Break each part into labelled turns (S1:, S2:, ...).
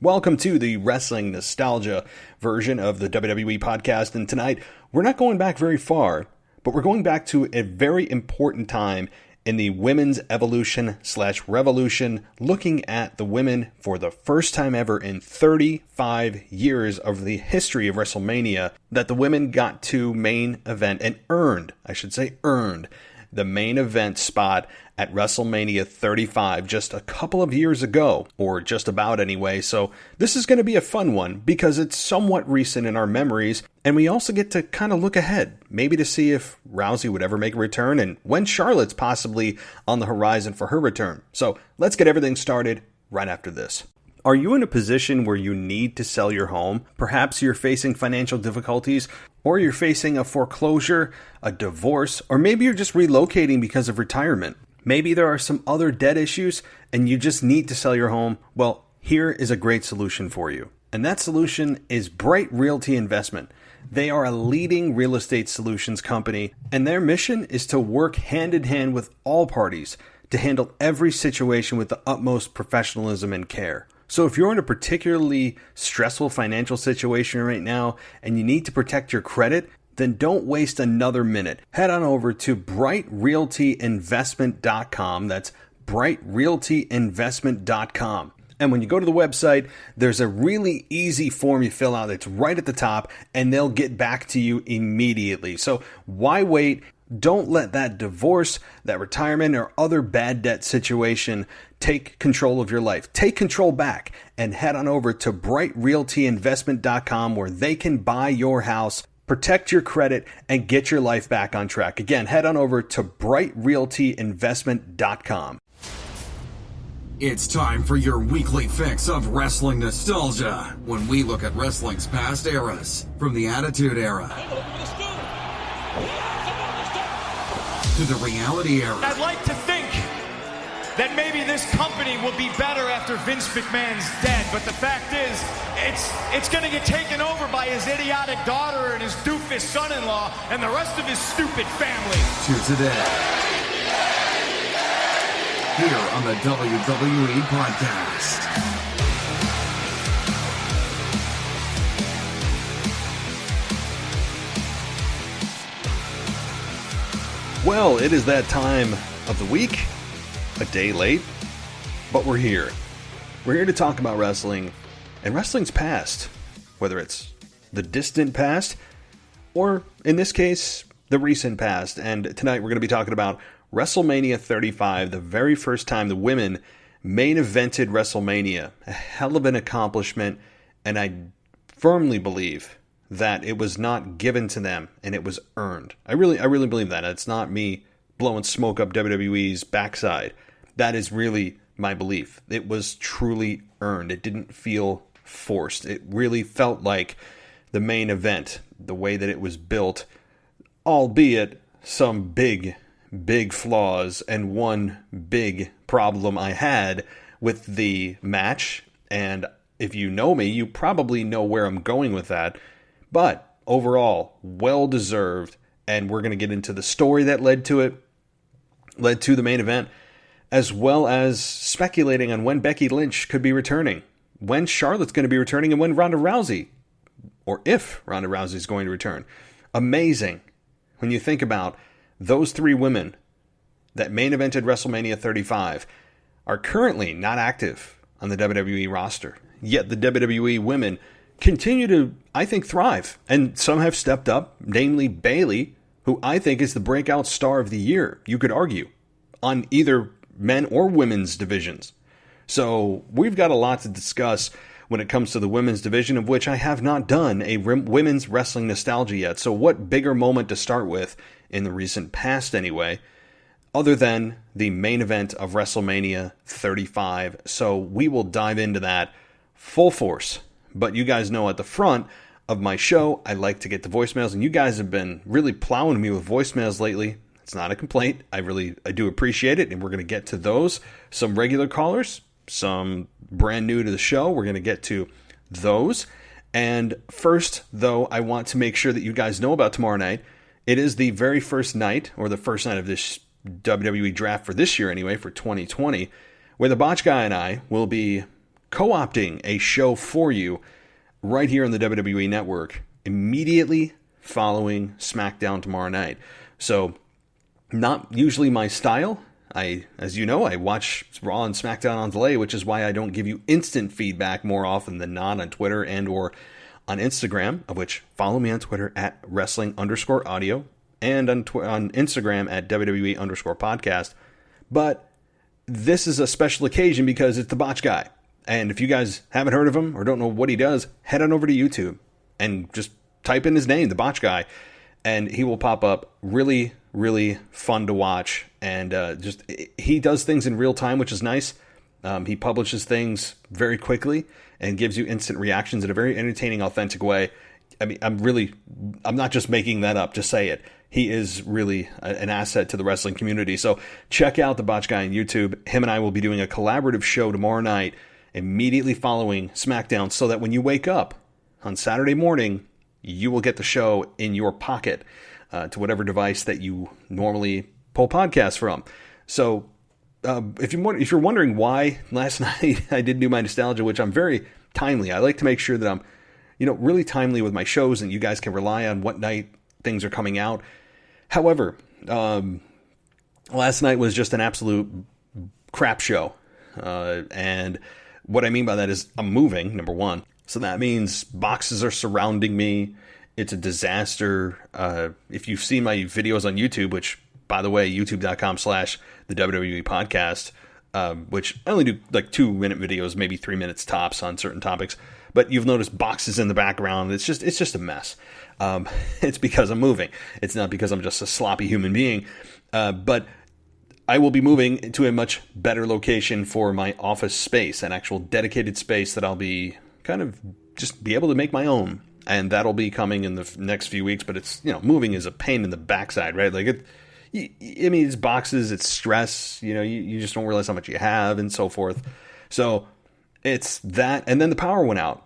S1: Welcome to the Wrestling Nostalgia version of the WWE podcast, and tonight we're not going back very far, but we're going back to a very important time in the women's evolution/revolution, looking at the women for the first time ever in 35 years of the history of WrestleMania, that the women got to main event and earned the main event spot at WrestleMania 35 just a couple of years ago, or just about anyway. So this is going to be a fun one because it's somewhat recent in our memories, and we also get to kind of look ahead, maybe to see if Rousey would ever make a return and when Charlotte's possibly on the horizon for her return. So let's get everything started right after this. Are you in a position where you need to sell your home? Perhaps you're facing financial difficulties, or you're facing a foreclosure, a divorce, or maybe you're just relocating because of retirement. Maybe there are some other debt issues and you just need to sell your home. Well, here is a great solution for you. And that solution is Bright Realty Investment. They are a leading real estate solutions company, and their mission is to work hand in hand with all parties to handle every situation with the utmost professionalism and care. So if you're in a particularly stressful financial situation right now and you need to protect your credit, then don't waste another minute. Head on over to brightrealtyinvestment.com. That's brightrealtyinvestment.com. And when you go to the website, there's a really easy form you fill out that's right at the top, and they'll get back to you immediately. So why wait? Don't let that divorce, that retirement, or other bad debt situation take control of your life. Take control back and head on over to brightrealtyinvestment.com, where they can buy your house, protect your credit, and get your life back on track. Again, head on over to brightrealtyinvestment.com.
S2: It's time for your weekly fix of wrestling nostalgia, when we look at wrestling's past eras, from the Attitude Era to the Reality Era.
S3: I'd like to think that maybe this company will be better after Vince McMahon's dead, but the fact is, it's going to get taken over by his idiotic daughter and his doofus son-in-law and the rest of his stupid family.
S2: To today, here on the WWE Podcast.
S1: Well, it is that time of the week, a day late, but we're here. We're here to talk about wrestling and wrestling's past, whether it's the distant past or, in this case, the recent past. And tonight we're going to be talking about WrestleMania 35, the very first time the women main evented WrestleMania. A hell of an accomplishment, and I firmly believe that it was not given to them and it was earned. I really believe that. It's not me blowing smoke up WWE's backside. That is really my belief. It was truly earned. It didn't feel forced. It really felt like the main event, the way that it was built, albeit some big flaws, and one big problem I had with the match. And if you know me, you probably know where I'm going with that. But overall, well-deserved, and we're going to get into the story that led to the main event, as well as speculating on when Becky Lynch could be returning, when Charlotte's going to be returning, and when Ronda Rousey, or if Ronda Rousey is going to return. Amazing when you think about those three women that main evented WrestleMania 35 are currently not active on the WWE roster, yet the WWE women continue to, I think, thrive. And some have stepped up, namely Bayley, who I think is the breakout star of the year, you could argue, on either men or women's divisions. So we've got a lot to discuss when it comes to the women's division, of which I have not done a women's wrestling nostalgia yet. So what bigger moment to start with in the recent past anyway, other than the main event of WrestleMania 35. So we will dive into that full force. But you guys know at the front of my show, I like to get to voicemails, and you guys have been really plowing me with voicemails lately. It's not a complaint. I do appreciate it, and we're going to get to those. Some regular callers, some brand new to the show. We're going to get to those. And first, though, I want to make sure that you guys know about tomorrow night. It is the very first night, or the first night of this WWE draft for this year anyway, for 2020, where the Botch Guy and I will be co-opting a show for you right here on the WWE Network immediately following SmackDown tomorrow night. So, not usually my style. As you know, I watch Raw and SmackDown on delay, which is why I don't give you instant feedback more often than not on Twitter and or on Instagram, of which follow me on Twitter at wrestling_audio and on Instagram at WWE_podcast. But this is a special occasion because it's the Botch Guy. And if you guys haven't heard of him or don't know what he does, head on over to YouTube and just type in his name, the Botch Guy, and he will pop up. Really, really fun to watch. And he does things in real time, which is nice. He publishes things very quickly and gives you instant reactions in a very entertaining, authentic way. I mean, I'm not just making that up to say it. He is really an asset to the wrestling community. So check out the Botch Guy on YouTube. Him and I will be doing a collaborative show tomorrow night, immediately following SmackDown, so that when you wake up on Saturday morning, you will get the show in your pocket to whatever device that you normally pull podcasts from. So if you're wondering why last night I didn't do my nostalgia, which I'm very timely. I like to make sure that I'm really timely with my shows and you guys can rely on what night things are coming out. However, last night was just an absolute crap show. And what I mean by that is I'm moving, number one. So that means boxes are surrounding me. It's a disaster. If you've seen my videos on YouTube, which, by the way, youtube.com/the WWE podcast, which I only do like 2-minute videos, maybe 3 minutes tops on certain topics. But you've noticed boxes in the background. It's just a mess. It's because I'm moving. It's not because I'm just a sloppy human being. But I will be moving to a much better location for my office space, an actual dedicated space that I'll be kind of just be able to make my own. And that'll be coming in the next few weeks. But it's, moving is a pain in the backside, right? Like it's boxes, it's stress. You just don't realize how much you have and so forth. So it's that. And then the power went out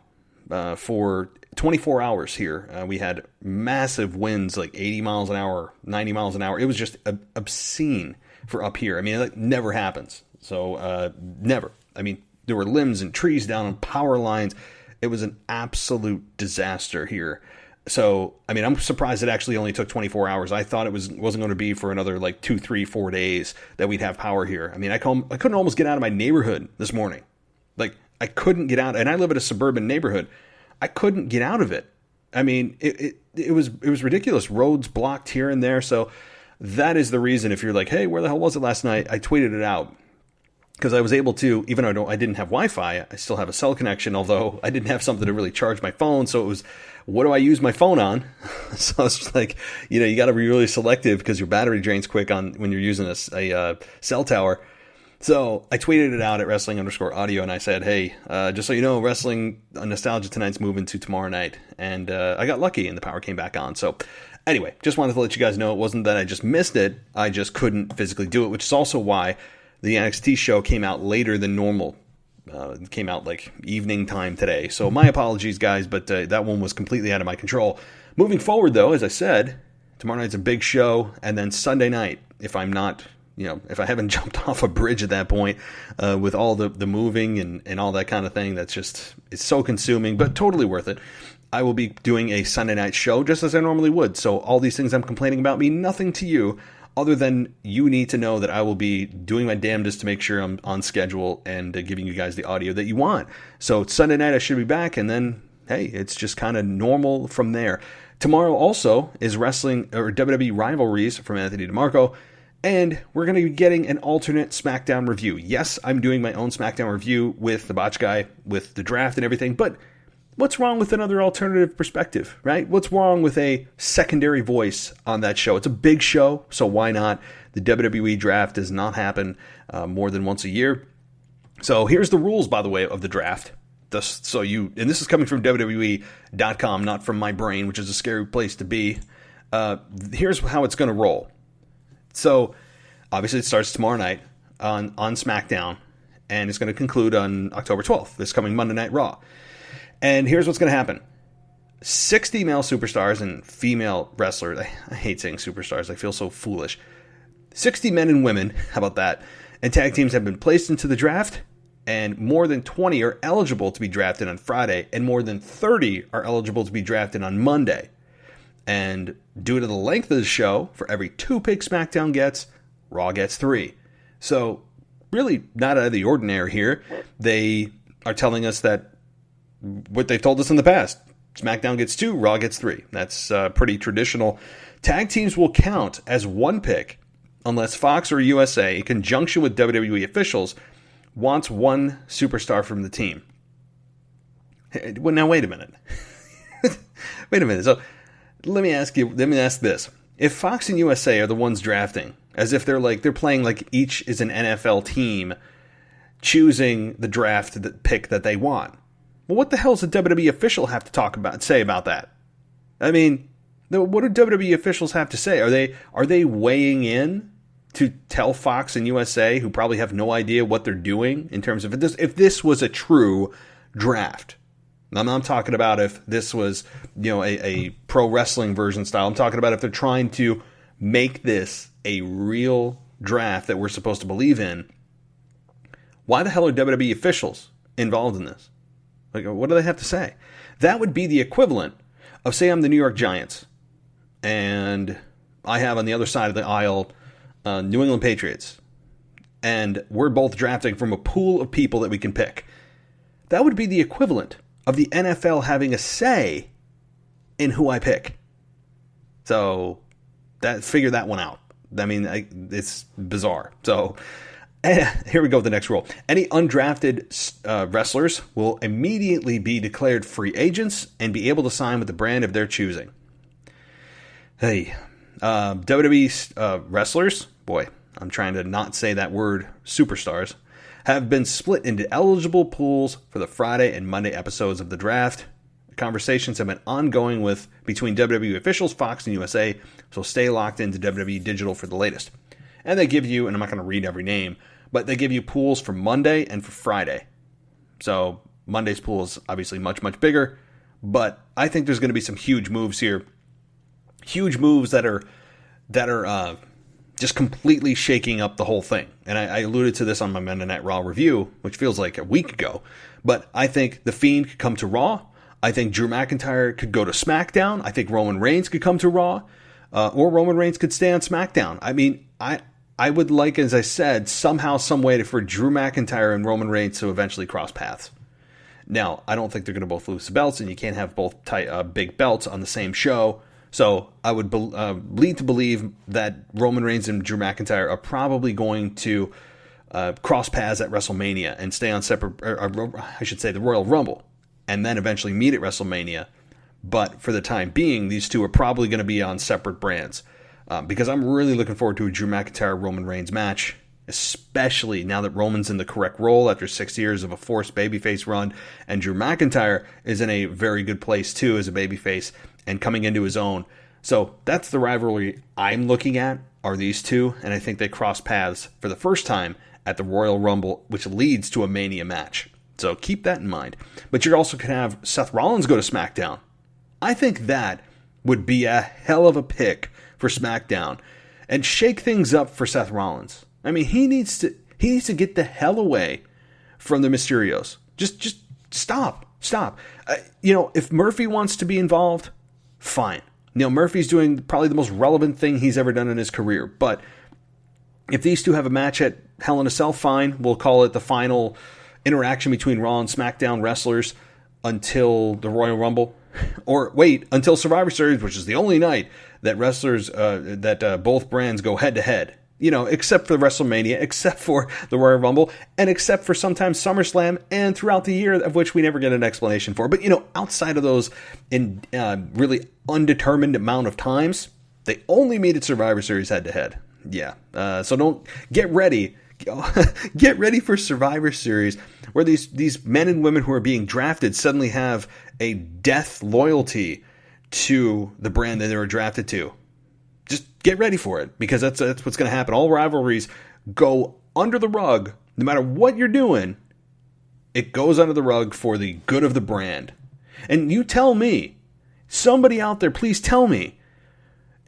S1: for 24 hours here. We had massive winds, like 80 miles an hour, 90 miles an hour. It was just obscene for up here. I mean, that never happens. So never. I mean, there were limbs and trees down on power lines. It was an absolute disaster here. So, I mean, I'm surprised it actually only took 24 hours. I thought it wasn't going to be for another like 2, 3, 4 days that we'd have power here. I mean, I couldn't almost get out of my neighborhood this morning. Like, I couldn't get out, and I live in a suburban neighborhood. I couldn't get out of it. I mean, it was ridiculous. Roads blocked here and there. So that is the reason. If you're like, hey, where the hell was it last night? I tweeted it out because I was able to, even though I didn't have Wi-Fi, I still have a cell connection. Although I didn't have something to really charge my phone, so it was, what do I use my phone on? So it's like, you got to be really selective because your battery drains quick when you're using a cell tower. So I tweeted it out at wrestling_audio and I said, hey, just so you know, Wrestling Nostalgia tonight's moving to tomorrow night. And I got lucky and the power came back on. So anyway, just wanted to let you guys know it wasn't that I just missed it. I just couldn't physically do it, which is also why the NXT show came out later than normal. It came out like evening time today. So my apologies, guys, but that one was completely out of my control. Moving forward, though, as I said, tomorrow night's a big show. And then Sunday night, if I'm not... if I haven't jumped off a bridge at that point with all the moving and all that kind of thing, it's so consuming, but totally worth it. I will be doing a Sunday night show just as I normally would. So all these things I'm complaining about mean nothing to you other than you need to know that I will be doing my damnedest to make sure I'm on schedule and giving you guys the audio that you want. So Sunday night I should be back, and then, hey, it's just kind of normal from there. Tomorrow also is wrestling or WWE rivalries from Anthony DeMarco. And we're going to be getting an alternate SmackDown review. Yes, I'm doing my own SmackDown review with the Botch Guy, with the draft and everything, but what's wrong with another alternative perspective, right? What's wrong with a secondary voice on that show? It's a big show, so why not? The WWE draft does not happen more than once a year. So here's the rules, by the way, of the draft. And this is coming from WWE.com, not from my brain, which is a scary place to be. Here's how it's going to roll. So, obviously, it starts tomorrow night on SmackDown, and it's going to conclude on October 12th, this coming Monday Night Raw. And here's what's going to happen. 60 male superstars and female wrestlers. I hate saying superstars. I feel so foolish. 60 men and women, how about that? And tag teams have been placed into the draft, and more than 20 are eligible to be drafted on Friday, and more than 30 are eligible to be drafted on Monday. And due to the length of the show, for every 2 picks SmackDown gets, Raw gets 3. So, really not out of the ordinary here. They are telling us that what they've told us in the past. SmackDown gets 2, Raw gets 3. That's pretty traditional. Tag teams will count as 1 pick unless Fox or USA, in conjunction with WWE officials, wants 1 superstar from the team. Well, now, wait a minute. Wait a minute. So, let me ask this. If Fox and USA are the ones drafting, as if they're playing like each is an NFL team choosing the draft pick that they want, well, what the hell does a WWE official have to say about that? I mean, what do WWE officials have to say? Are they weighing in to tell Fox and USA, who probably have no idea what they're doing in terms of if this was a true draft? I'm talking about if this was, a pro wrestling version style. I'm talking about if they're trying to make this a real draft that we're supposed to believe in. Why the hell are WWE officials involved in this? Like, what do they have to say? That would be the equivalent of, say, I'm the New York Giants, and I have on the other side of the aisle New England Patriots, and we're both drafting from a pool of people that we can pick. That would be the equivalent of the NFL having a say in who I pick. So, figure that one out. I mean, it's bizarre. So, here we go with the next rule. Any undrafted wrestlers will immediately be declared free agents and be able to sign with the brand of their choosing. Hey, WWE wrestlers, boy, I'm trying to not say that word, superstars, have been split into eligible pools for the Friday and Monday episodes of the draft. Conversations have been ongoing between WWE officials, Fox, and USA, so stay locked into WWE Digital for the latest. And they give you, and I'm not going to read every name, but they give you pools for Monday and for Friday. So Monday's pool is obviously much, much bigger, but I think there's going to be some huge moves here. Huge moves that are just completely shaking up the whole thing. And I alluded to this on my Monday Night Raw review, which feels like a week ago. But I think The Fiend could come to Raw. I think Drew McIntyre could go to SmackDown. I think Roman Reigns could come to Raw. Or Roman Reigns could stay on SmackDown. I mean, I would like, as I said, somehow, some way for Drew McIntyre and Roman Reigns to eventually cross paths. Now, I don't think they're going to both lose the belts, and you can't have both big belts on the same show. So I would lead to believe that Roman Reigns and Drew McIntyre are probably going to cross paths at WrestleMania and stay on separate, I should say, the Royal Rumble, and then eventually meet at WrestleMania. But for the time being, these two are probably going to be on separate brands. Because I'm really looking forward to a Drew McIntyre-Roman Reigns match, especially now that Roman's in the correct role after 6 years of a forced babyface run, and Drew McIntyre is in a very good place too as a babyface and coming into his own. So that's the rivalry I'm looking at, are these two, and I think they cross paths for the first time at the Royal Rumble, which leads to a Mania match. So keep that in mind. But you also could have Seth Rollins go to SmackDown. I think that would be a hell of a pick for SmackDown and shake things up for Seth Rollins. I mean, he needs to get the hell away from the Mysterios. Just stop. If Murphy wants to be involved, fine. Murphy's doing probably the most relevant thing he's ever done in his career. But if these two have a match at Hell in a Cell, fine. We'll call it the final interaction between Raw and SmackDown wrestlers until the Royal Rumble. Or wait until Survivor Series, which is the only night that wrestlers, both brands go head to head. Except for WrestleMania, except for the Royal Rumble, and except for sometimes SummerSlam, and throughout the year, of which we never get an explanation for. But, outside of those in really undetermined amount of times, they only meet at Survivor Series head to head. Yeah. So don't get ready. Get ready for Survivor Series, where these men and women who are being drafted suddenly have a death loyalty to the brand that they were drafted to. Just get ready for it, because that's what's going to happen. All rivalries go under the rug. No matter what you're doing, it goes under the rug for the good of the brand. And you tell me, somebody out there, please tell me,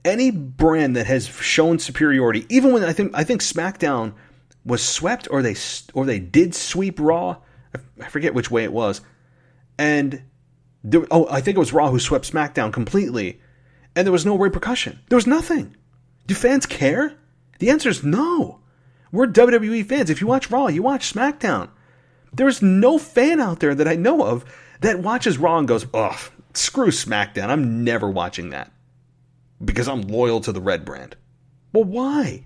S1: any brand that has shown superiority, even when I think SmackDown was swept, or they did sweep Raw. I forget which way it was. And I think it was Raw who swept SmackDown completely, and there was no repercussion. There was nothing. Do fans care? The answer is no. We're WWE fans. If you watch Raw, you watch SmackDown. There's no fan out there that I know of that watches Raw and goes, "Ugh, screw SmackDown. I'm never watching that because I'm loyal to the red brand." Well, why?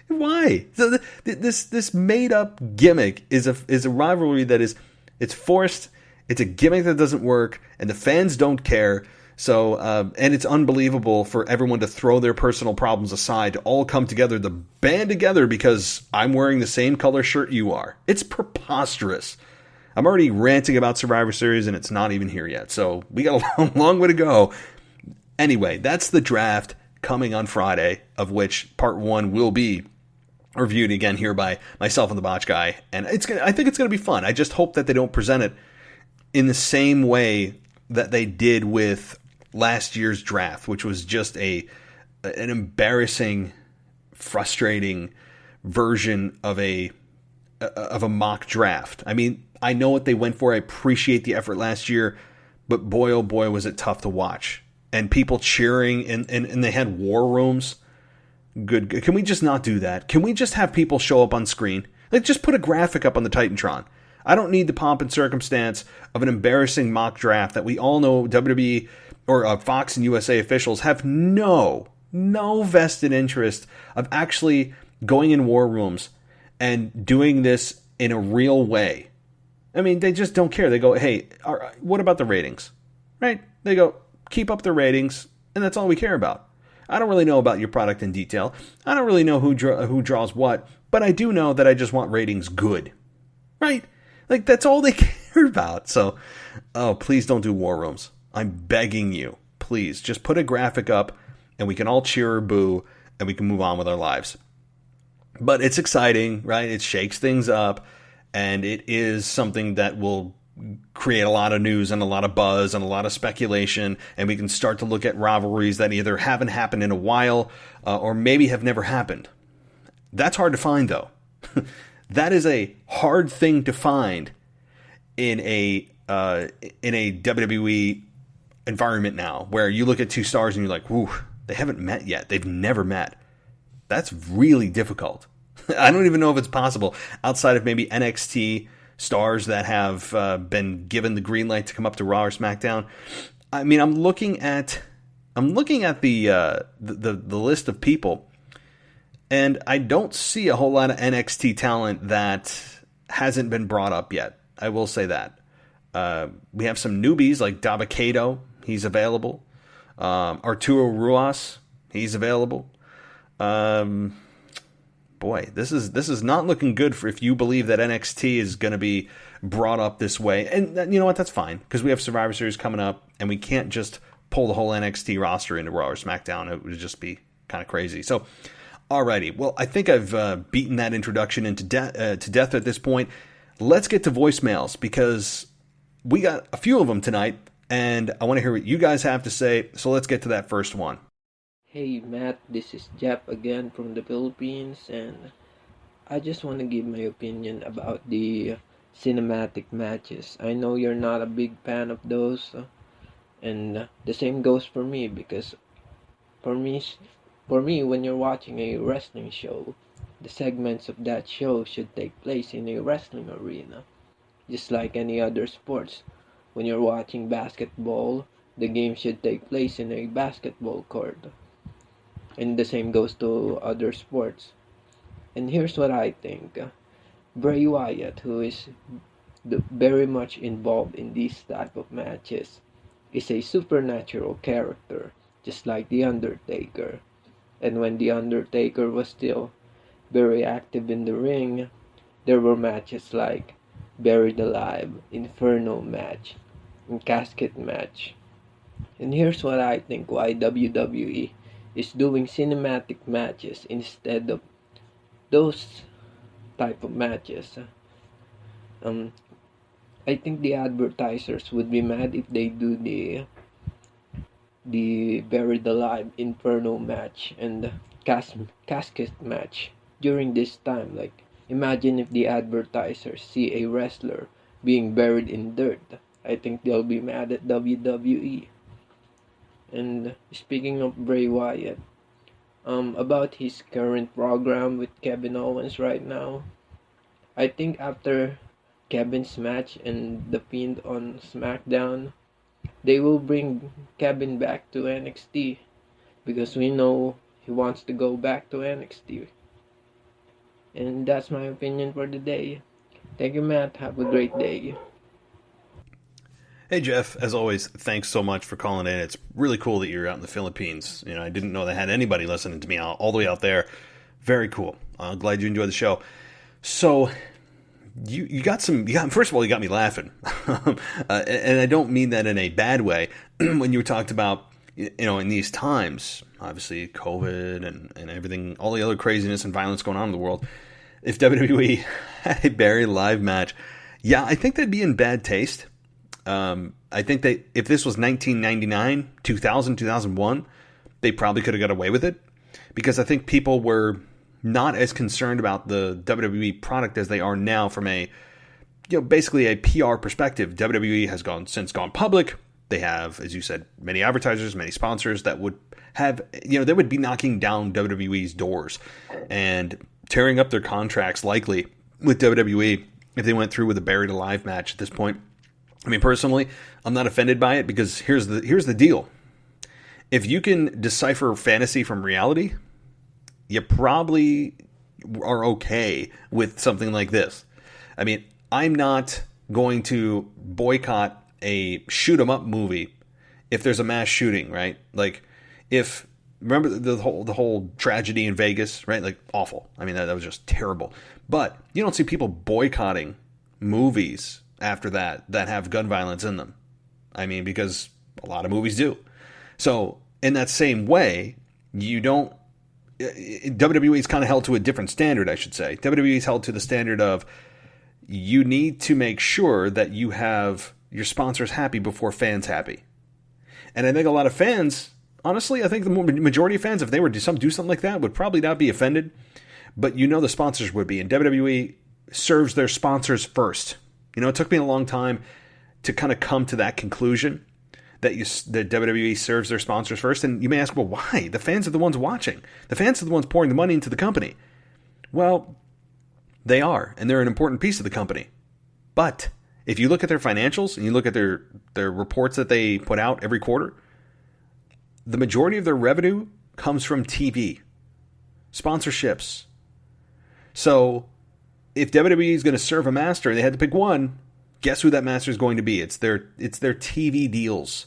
S1: Why? So this made up gimmick is a rivalry that it's forced. It's a gimmick that doesn't work, and the fans don't care. So, and it's unbelievable for everyone to throw their personal problems aside to all come together, to band together because I'm wearing the same color shirt you are. It's preposterous. I'm already ranting about Survivor Series, and it's not even here yet. So we got a long way to go. Anyway, that's the draft coming on Friday, of which part 1 will be reviewed again here by myself and the Botch Guy. And I think it's going to be fun. I just hope that they don't present it in the same way that they did with last year's draft, which was just an embarrassing, frustrating version of a mock draft. I mean, I know what they went for. I appreciate the effort last year, but boy, oh boy, was it tough to watch. And people cheering, and they had war rooms. Good. Can we just not do that? Can we just have people show up on screen? Like, just put a graphic up on the Titantron. I don't need the pomp and circumstance of an embarrassing mock draft that we all know WWE or Fox and USA officials have no vested interest of actually going in war rooms and doing this in a real way. I mean, they just don't care. They go, "Hey, what about the ratings?" Right? They go, "Keep up the ratings," and that's all we care about. I don't really know about your product in detail. I don't really know who draws what, but I do know that I just want ratings good. Right? Like, that's all they care about. So, please don't do war rooms. I'm begging you. Please, just put a graphic up, and we can all cheer or boo, and we can move on with our lives. But it's exciting, right? It shakes things up, and it is something that will create a lot of news and a lot of buzz and a lot of speculation, and we can start to look at rivalries that either haven't happened in a while or maybe have never happened. That's hard to find, though. That is a hard thing to find in a WWE environment now, where you look at two stars and you're like, "Whew, they haven't met yet. They've never met." That's really difficult. I don't even know if it's possible outside of maybe NXT stars that have been given the green light to come up to Raw or SmackDown. I mean, I'm looking at the list of people, and I don't see a whole lot of NXT talent that hasn't been brought up yet. I will say that. We have some newbies like Dabba-Kato. He's available. Arturo Ruas. He's available. Boy, this is not looking good for if you believe that NXT is going to be brought up this way. And you know what? That's fine, because we have Survivor Series coming up, and we can't just pull the whole NXT roster into Raw or SmackDown. It would just be kind of crazy. So, alrighty. Well, I think I've beaten that introduction to death at this point. Let's get to voicemails, because we got a few of them tonight, and I want to hear what you guys have to say. So let's get to that first one.
S4: Hey Matt, this is Jap again from the Philippines, and I just want to give my opinion about the cinematic matches. I know you're not a big fan of those, and the same goes for me, because for me, when you're watching a wrestling show, the segments of that show should take place in a wrestling arena, just like any other sports. When you're watching basketball, the game should take place in a basketball court. And the same goes to other sports. And here's what I think. Bray Wyatt, who is very much involved in these type of matches, is a supernatural character, just like The Undertaker. And when The Undertaker was still very active in the ring, there were matches like Buried Alive, Inferno match, and Casket match. And here's what I think why WWE is doing cinematic matches instead of those type of matches. I think the advertisers would be mad if they do the Buried Alive Inferno match and Casket match during this time. Like, imagine if the advertisers see a wrestler being buried in dirt. I think they'll be mad at WWE. And speaking of Bray Wyatt, about his current program with Kevin Owens right now, I think after Kevin's match and the Fiend on SmackDown, they will bring Kevin back to NXT because we know he wants to go back to NXT. And that's my opinion for the day. Thank you, Matt. Have a great day.
S1: Hey, Jeff, as always, thanks so much for calling in. It's really cool that you're out in the Philippines. I didn't know they had anybody listening to me all the way out there. Very cool. I'm glad you enjoyed the show. So, first of all, you got me laughing. And I don't mean that in a bad way. When you talked about, in these times, obviously COVID and everything, all the other craziness and violence going on in the world, if WWE had a buried live match, yeah, I think they'd be in bad taste. I think that if this was 1999, 2000, 2001, they probably could have got away with it, because I think people were not as concerned about the WWE product as they are now from basically a PR perspective. WWE has since gone public. They have, as you said, many advertisers, many sponsors that would have, they would be knocking down WWE's doors and tearing up their contracts likely with WWE if they went through with a buried alive match at this point. I mean, personally, I'm not offended by it, because here's the deal. If you can decipher fantasy from reality, you probably are okay with something like this. I mean, I'm not going to boycott a shoot 'em up movie if there's a mass shooting, right? Like, remember the whole tragedy in Vegas, right? Like, awful. I mean, that was just terrible. But you don't see people boycotting movies after that have gun violence in them. I mean, because a lot of movies do. So in that same way, WWE is kind of held to a different standard, I should say. WWE is held to the standard of, you need to make sure that you have your sponsors happy before fans happy. And I think a lot of fans, honestly, I think the majority of fans, if they were to do something like that, would probably not be offended. But the sponsors would be. And WWE serves their sponsors first. It took me a long time to kind of come to that conclusion that WWE serves their sponsors first. And you may ask, well, why? The fans are the ones watching. The fans are the ones pouring the money into the company. Well, they are, and they're an important piece of the company. But if you look at their financials and you look at their reports that they put out every quarter, the majority of their revenue comes from TV, sponsorships. So if WWE is going to serve a master and they had to pick one, guess who that master is going to be? It's their TV deals.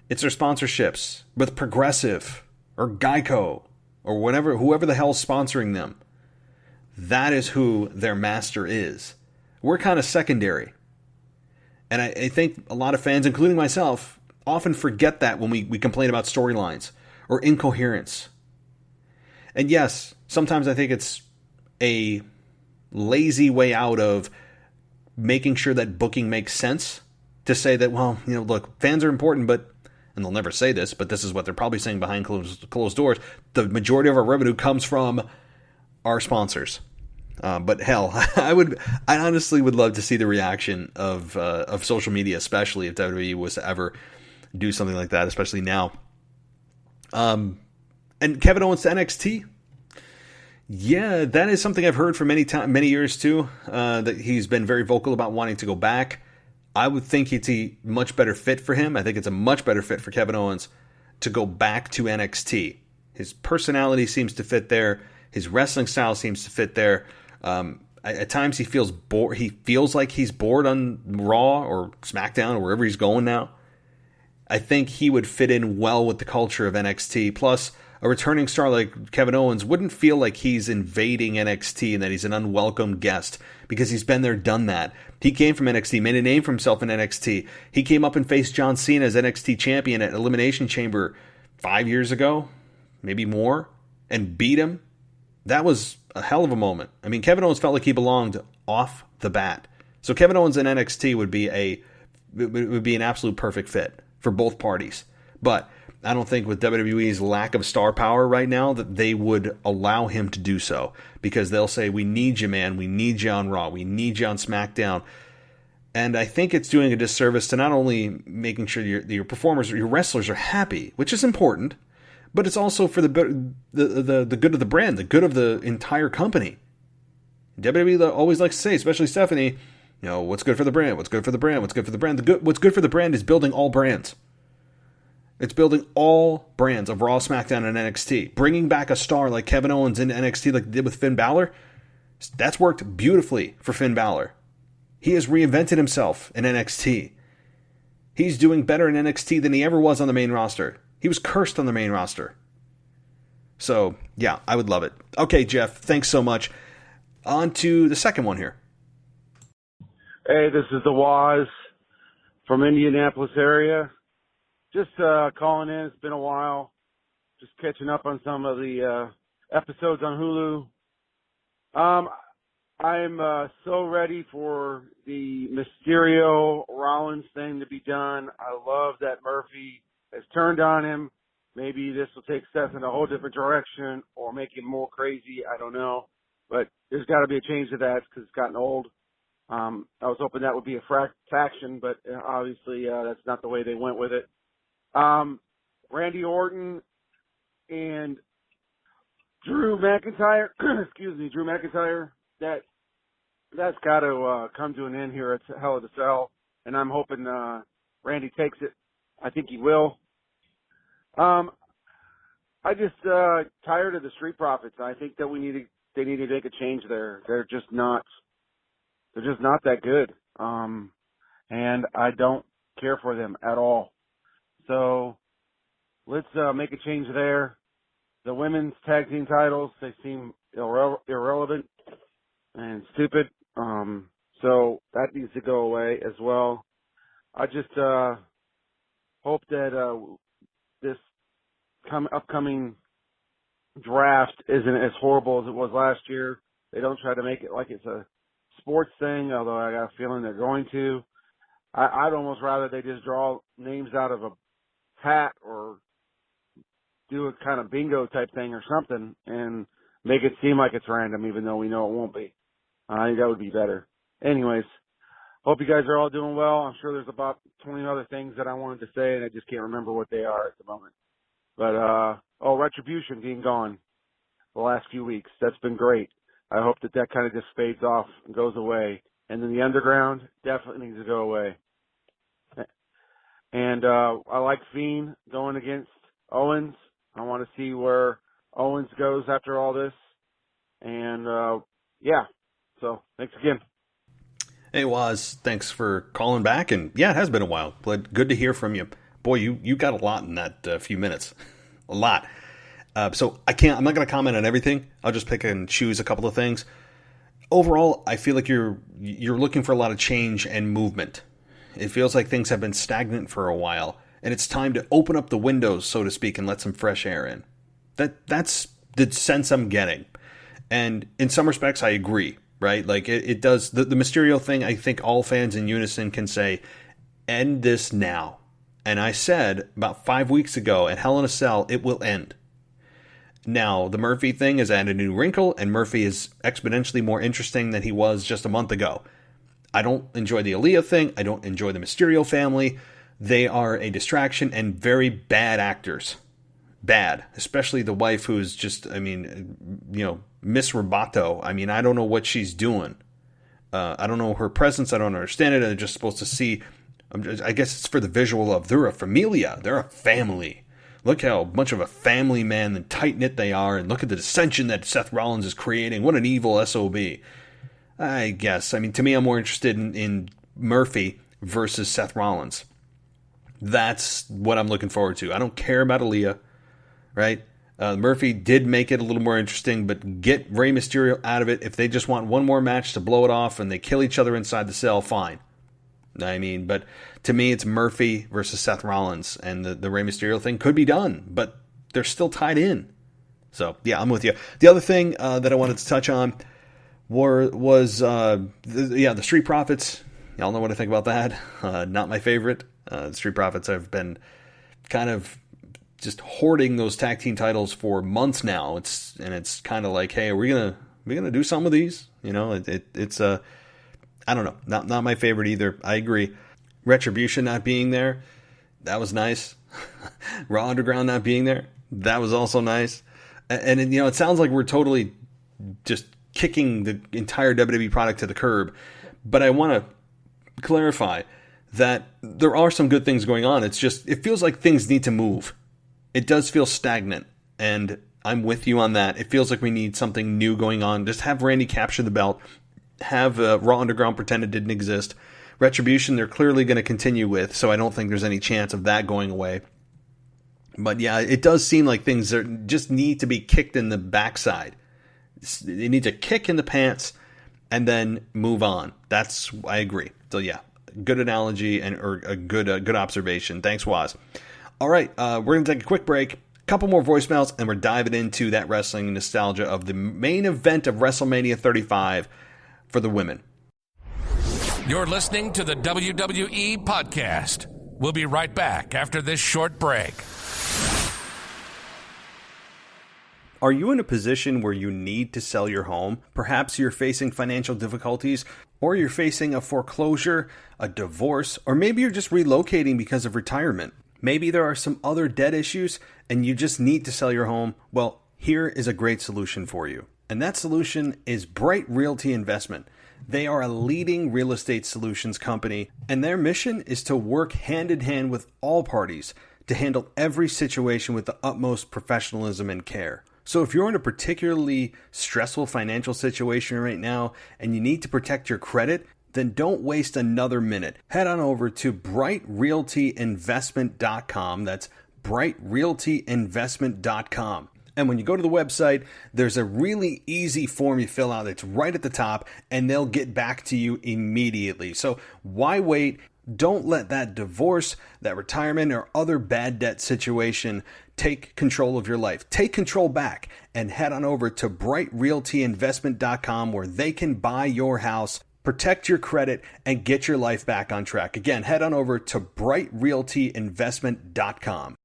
S1: It's their sponsorships with Progressive or Geico or whoever the hell's sponsoring them. That is who their master is. We're kind of secondary. And I think a lot of fans, including myself, often forget that when we complain about storylines or incoherence. And yes, sometimes I think it's a lazy way out of making sure that booking makes sense to say that, well, look, fans are important, but, and they'll never say this, but this is what they're probably saying behind closed doors, the majority of our revenue comes from our sponsors. But hell, I honestly would love to see the reaction of social media, especially if WWE was to ever do something like that, especially now. And Kevin Owens to NXT. Yeah, that is something I've heard for many years too, that he's been very vocal about wanting to go back. I would think it's a much better fit for him. I think it's a much better fit for Kevin Owens to go back to NXT. His personality seems to fit there. His wrestling style seems to fit there. At times he feels bored. He feels like he's bored on Raw or SmackDown or wherever he's going now. I think he would fit in well with the culture of NXT. Plus, a returning star like Kevin Owens wouldn't feel like he's invading NXT and that he's an unwelcome guest, because he's been there, done that. He came from NXT, made a name for himself in NXT. He came up and faced John Cena as NXT champion at Elimination Chamber 5 years ago, maybe more, and beat him. That was a hell of a moment. I mean, Kevin Owens felt like he belonged off the bat. So Kevin Owens in NXT would be an absolute perfect fit for both parties. But I don't think with WWE's lack of star power right now that they would allow him to do so, because they'll say, we need you, man. We need you on Raw. We need you on SmackDown. And I think it's doing a disservice to not only making sure your performers, your wrestlers are happy, which is important, but it's also for the good of the brand, the good of the entire company. WWE always likes to say, especially Stephanie, what's good for the brand? What's good for the brand? What's good for the brand? What's good for the brand is building all brands. It's building all brands of Raw, SmackDown, and NXT. Bringing back a star like Kevin Owens into NXT like they did with Finn Balor, that's worked beautifully for Finn Balor. He has reinvented himself in NXT. He's doing better in NXT than he ever was on the main roster. He was cursed on the main roster. So, yeah, I would love it. Okay, Jeff, thanks so much. On to the second one here.
S5: Hey, this is the Waz from Indianapolis area. Just calling in. It's been a while. Just catching up on some of the episodes on Hulu. I'm so ready for the Mysterio Rollins thing to be done. I love that Murphy has turned on him. Maybe this will take Seth in a whole different direction or make him more crazy. I don't know. But there's got to be a change to that because it's gotten old. I was hoping that would be a faction, but obviously that's not the way they went with it. Randy Orton and Drew McIntyre, Drew McIntyre, that's got to come to an end here at Hell in a Cell, and I'm hoping Randy takes it. I think he will. I just tired of the Street Profits. I think that they need to make a change there. They're just not that good. And I don't care for them at all. So let's make a change there. The women's tag team titles, they seem irrelevant and stupid. So that needs to go away as well. I just hope that this upcoming draft isn't as horrible as it was last year. They don't try to make it like it's a sports thing, although I got a feeling they're going to. I'd almost rather they just draw names out of a hat or do a kind of bingo type thing or something and make it seem like it's random, even though we know it won't be. I think that would be better. Anyways, hope you guys are all doing well. I'm sure there's about 20 other things that I wanted to say, and I just can't remember what they are at the moment. But, Retribution being gone the last few weeks, that's been great. I hope that kind of just fades off and goes away. And then the Underground definitely needs to go away. And I like Fiend going against Owens. I want to see where Owens goes after all this. And, yeah. So, thanks again.
S1: Hey, Waz, thanks for calling back. And, yeah, it has been a while. But good to hear from you. Boy, you got a lot in that few minutes. A lot. So I'm not going to comment on everything. I'll just pick and choose a couple of things. Overall, I feel like you're looking for a lot of change and movement. It feels like things have been stagnant for a while, and it's time to open up the windows, so to speak, and let some fresh air in. That's the sense I'm getting. And in some respects, I agree, right? Like, it does, the Mysterio thing, I think all fans in unison can say, end this now. And I said about 5 weeks ago at Hell in a Cell, it will end. Now, the Murphy thing has added a new wrinkle, and Murphy is exponentially more interesting than he was just a month ago. I don't enjoy the Aaliyah thing. I don't enjoy the Mysterio family. They are a distraction and very bad actors. Bad. Especially the wife who's just, Miss Roboto. I don't know what she's doing. I don't know her presence. I don't understand it. I'm just supposed to see. I guess it's for the visual of they're a familia. They're a family. Look how much of a family man and tight-knit they are, and look at the dissension that Seth Rollins is creating. What an evil SOB. I guess. To me, I'm more interested in Murphy versus Seth Rollins. That's what I'm looking forward to. I don't care about Aaliyah, right? Murphy did make it a little more interesting, but get Rey Mysterio out of it. If they just want one more match to blow it off and they kill each other inside the cell, fine. But to me, it's Murphy versus Seth Rollins, and the Rey Mysterio thing could be done, but they're still tied in. So, yeah, I'm with you. The other thing that I wanted to touch on was the Street Profits. Y'all know what I think about that. Not my favorite. The Street Profits have been kind of just hoarding those tag team titles for months now. It's kind of like, hey, are we gonna do some of these? You know, it's I don't know, not my favorite either. I agree. Retribution not being there, that was nice. Raw Underground not being there, that was also nice. And you know, it sounds like we're totally just kicking the entire WWE product to the curb, but I want to clarify that there are some good things going on. It's just, it feels like things need to move. It does feel stagnant, and I'm with you on that. It feels like we need something new going on. Just have Randy capture the belt, have Raw Underground pretend it didn't exist. Retribution, they're clearly going to continue with, so I don't think there's any chance of that going away. But yeah, it does seem like things just need to be kicked in the backside. They need to kick in the pants and then move on. I agree. So yeah, good analogy or a good observation. Thanks, Waz. All right, we're going to take a quick break. A couple more voicemails, and we're diving into that wrestling nostalgia of the main event of WrestleMania 35 for the women.
S6: You're listening to the WWE Podcast. We'll be right back after this short break.
S1: Are you in a position where you need to sell your home? Perhaps you're facing financial difficulties, or you're facing a foreclosure, a divorce, or maybe you're just relocating because of retirement. Maybe there are some other debt issues and you just need to sell your home. Well, here is a great solution for you. And that solution is Bright Realty Investment. They are a leading real estate solutions company, and their mission is to work hand in hand with all parties to handle every situation with the utmost professionalism and care. So if you're in a particularly stressful financial situation right now and you need to protect your credit, then don't waste another minute. Head on over to brightrealtyinvestment.com. That's brightrealtyinvestment.com. And when you go to the website, there's a really easy form you fill out. It's right at the top, and they'll get back to you immediately. So why wait? Don't let that divorce, that retirement, or other bad debt situation take control of your life. Take control back and head on over to brightrealtyinvestment.com, where they can buy your house, protect your credit, and get your life back on track. Again, head on over to brightrealtyinvestment.com.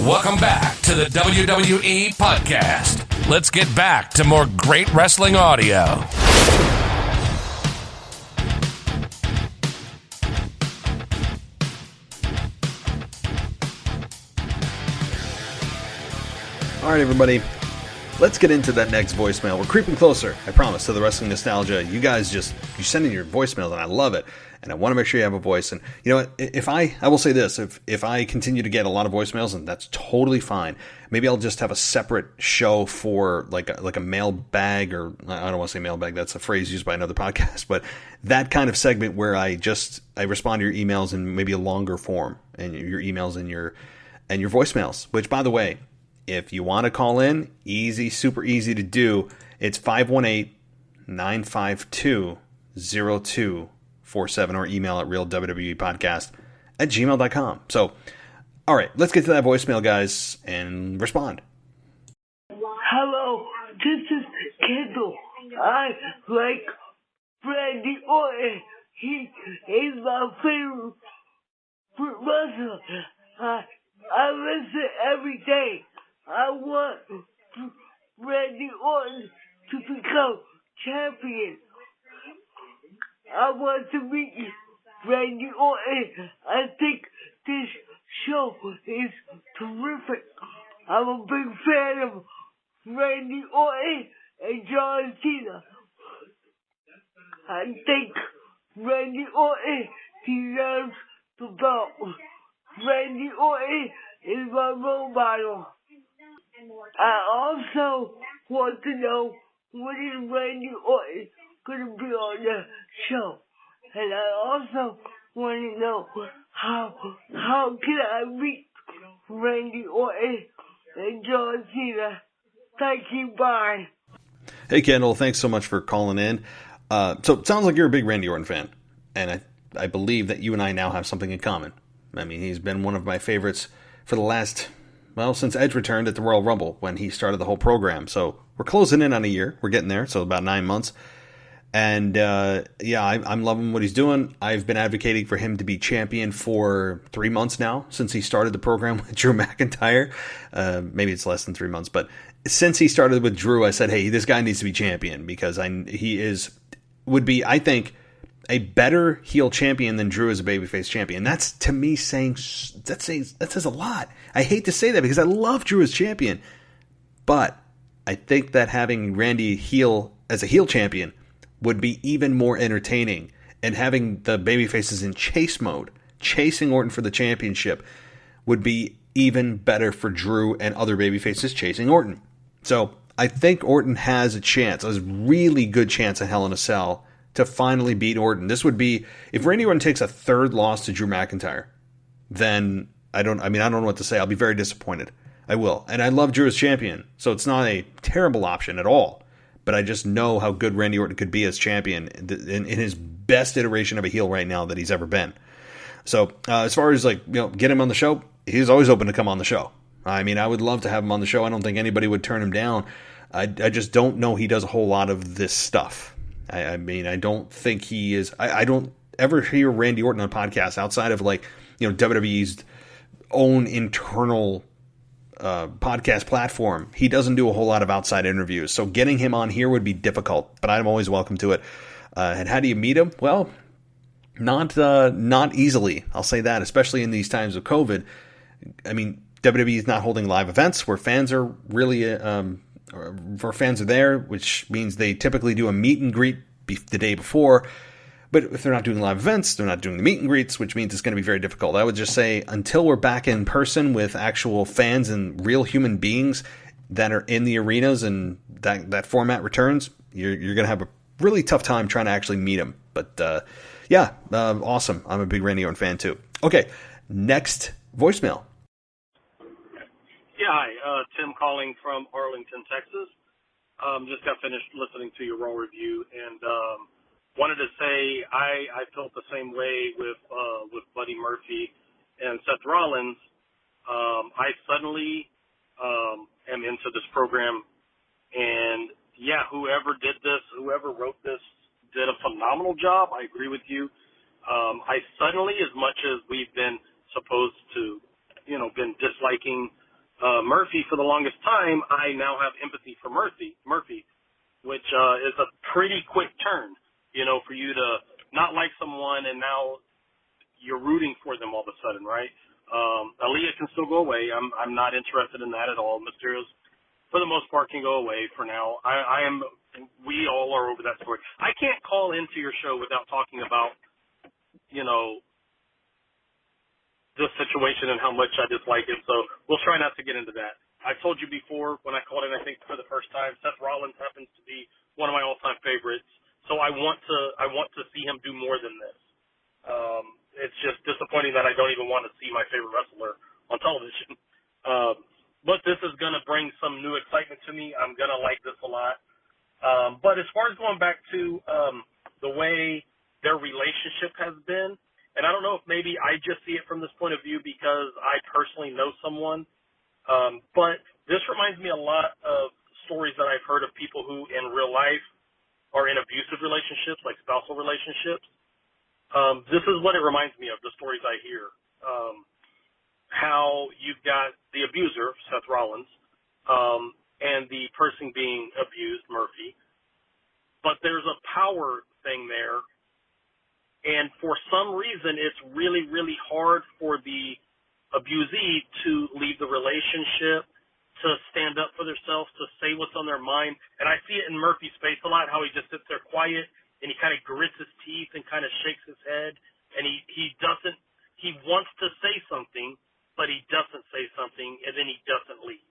S6: Welcome back to the WWE Podcast. Let's get back to more great wrestling audio.
S1: All right, everybody, let's get into that next voicemail. We're creeping closer, I promise, to the wrestling nostalgia. You guys you send in your voicemails, and I love it. And I want to make sure you have a voice. And you know what? If I will say this, if I continue to get a lot of voicemails, and that's totally fine, maybe I'll just have a separate show for like a mailbag, or I don't want to say mailbag, that's a phrase used by another podcast, but that kind of segment where I respond to your emails in maybe a longer form, and your emails and your voicemails, which, by the way, if you want to call in, super easy to do. It's 518-952-0247, or email at realwwepodcast@gmail.com. So, all right, let's get to that voicemail, guys, and respond.
S7: Hello, this is Kendall. I like Randy Orton. He is my favorite wrestler. I listen every day. I want Randy Orton to become champion. I want to meet Randy Orton. I think this show is terrific. I'm a big fan of Randy Orton and John Cena. I think Randy Orton deserves the belt. Randy Orton is my role model. I also want to know when is Randy Orton going to be on the show. And I also want to know how can I meet Randy Orton and John Cena. Thank you, bye.
S1: Hey, Kendall, thanks so much for calling in. So it sounds like you're a big Randy Orton fan, and I believe that you and I now have something in common. I mean, he's been one of my favorites for the last, since Edge returned at the Royal Rumble when he started the whole program. So we're closing in on a year. We're getting there, so about 9 months. And I'm loving what he's doing. I've been advocating for him to be champion for 3 months now, since he started the program with Drew McIntyre. Maybe it's less than 3 months, but since he started with Drew, I said, hey, this guy needs to be champion, because would be, I think, a better heel champion than Drew as a babyface champion. That's, to me, that says a lot. I hate to say that, because I love Drew as champion, but I think that having Randy as a heel champion would be even more entertaining, and having the babyfaces in chase mode, chasing Orton for the championship, would be even better for Drew and other babyfaces chasing Orton. So I think Orton has a chance, a really good chance at Hell in a Cell, to finally beat Orton. This would be, if Randy Orton takes a third loss to Drew McIntyre, then I don't know what to say. I'll be very disappointed. I will. And I love Drew as champion, so it's not a terrible option at all. But I just know how good Randy Orton could be as champion in his best iteration of a heel right now that he's ever been. So as far as get him on the show, he's always open to come on the show. I mean, I would love to have him on the show. I don't think anybody would turn him down. I just don't know he does a whole lot of this stuff. I mean, I don't think he is. I don't ever hear Randy Orton on podcasts outside of WWE's own internal podcast platform. He doesn't do a whole lot of outside interviews, so getting him on here would be difficult, but I'm always welcome to it. And how do you meet him? Well, not easily, I'll say that, especially in these times of COVID. I mean, WWE is not holding live events where fans are really where fans are there, which means they typically do a meet and greet the day before. But if they're not doing live events, they're not doing the meet and greets, which means it's going to be very difficult. I would just say, until we're back in person with actual fans and real human beings that are in the arenas, and that format returns, you're going to have a really tough time trying to actually meet them. But awesome. I'm a big Randy Orton fan too. Okay, next voicemail.
S8: Yeah, hi. Tim calling from Arlington, Texas. Just got finished listening to your Raw review, and wanted to say I felt the same way with Buddy Murphy and Seth Rollins. I suddenly am into this program, and whoever wrote this did a phenomenal job. I agree with you. I suddenly, as much as we've been supposed to, been disliking Murphy for the longest time, I now have empathy for Murphy, which is a pretty quick turn. For you to not like someone and now you're rooting for them all of a sudden, right? Aaliyah can still go away. I'm not interested in that at all. Mysterio's, for the most part, can go away for now. We all are over that story. I can't call into your show without talking about, this situation and how much I dislike it. So we'll try not to get into that. I told you before when I called in, I think for the first time, Seth Rollins happens to be one of my all-time favorites. So I want to see him do more than this. It's just disappointing that I don't even want to see my favorite wrestler on television. But this is going to bring some new excitement to me. I'm going to like this a lot. But as far as going back to the way their relationship has been, and I don't know if maybe I just see it from this point of view because I personally know someone, but this reminds me a lot of stories that I've heard of people who in real life are in abusive relationships, like spousal relationships. This is what it reminds me of, the stories I hear. How you've got the abuser, Seth Rollins, and the person being abused, Murphy. But there's a power thing there. And for some reason, it's really, really hard for the abusee to leave the relationship, to stand up for themselves, to say what's on their mind. And I see it in Murphy's face a lot, how he just sits there quiet and he kind of grits his teeth and kind of shakes his head. And he wants to say something, but he doesn't say something, and then he doesn't leave.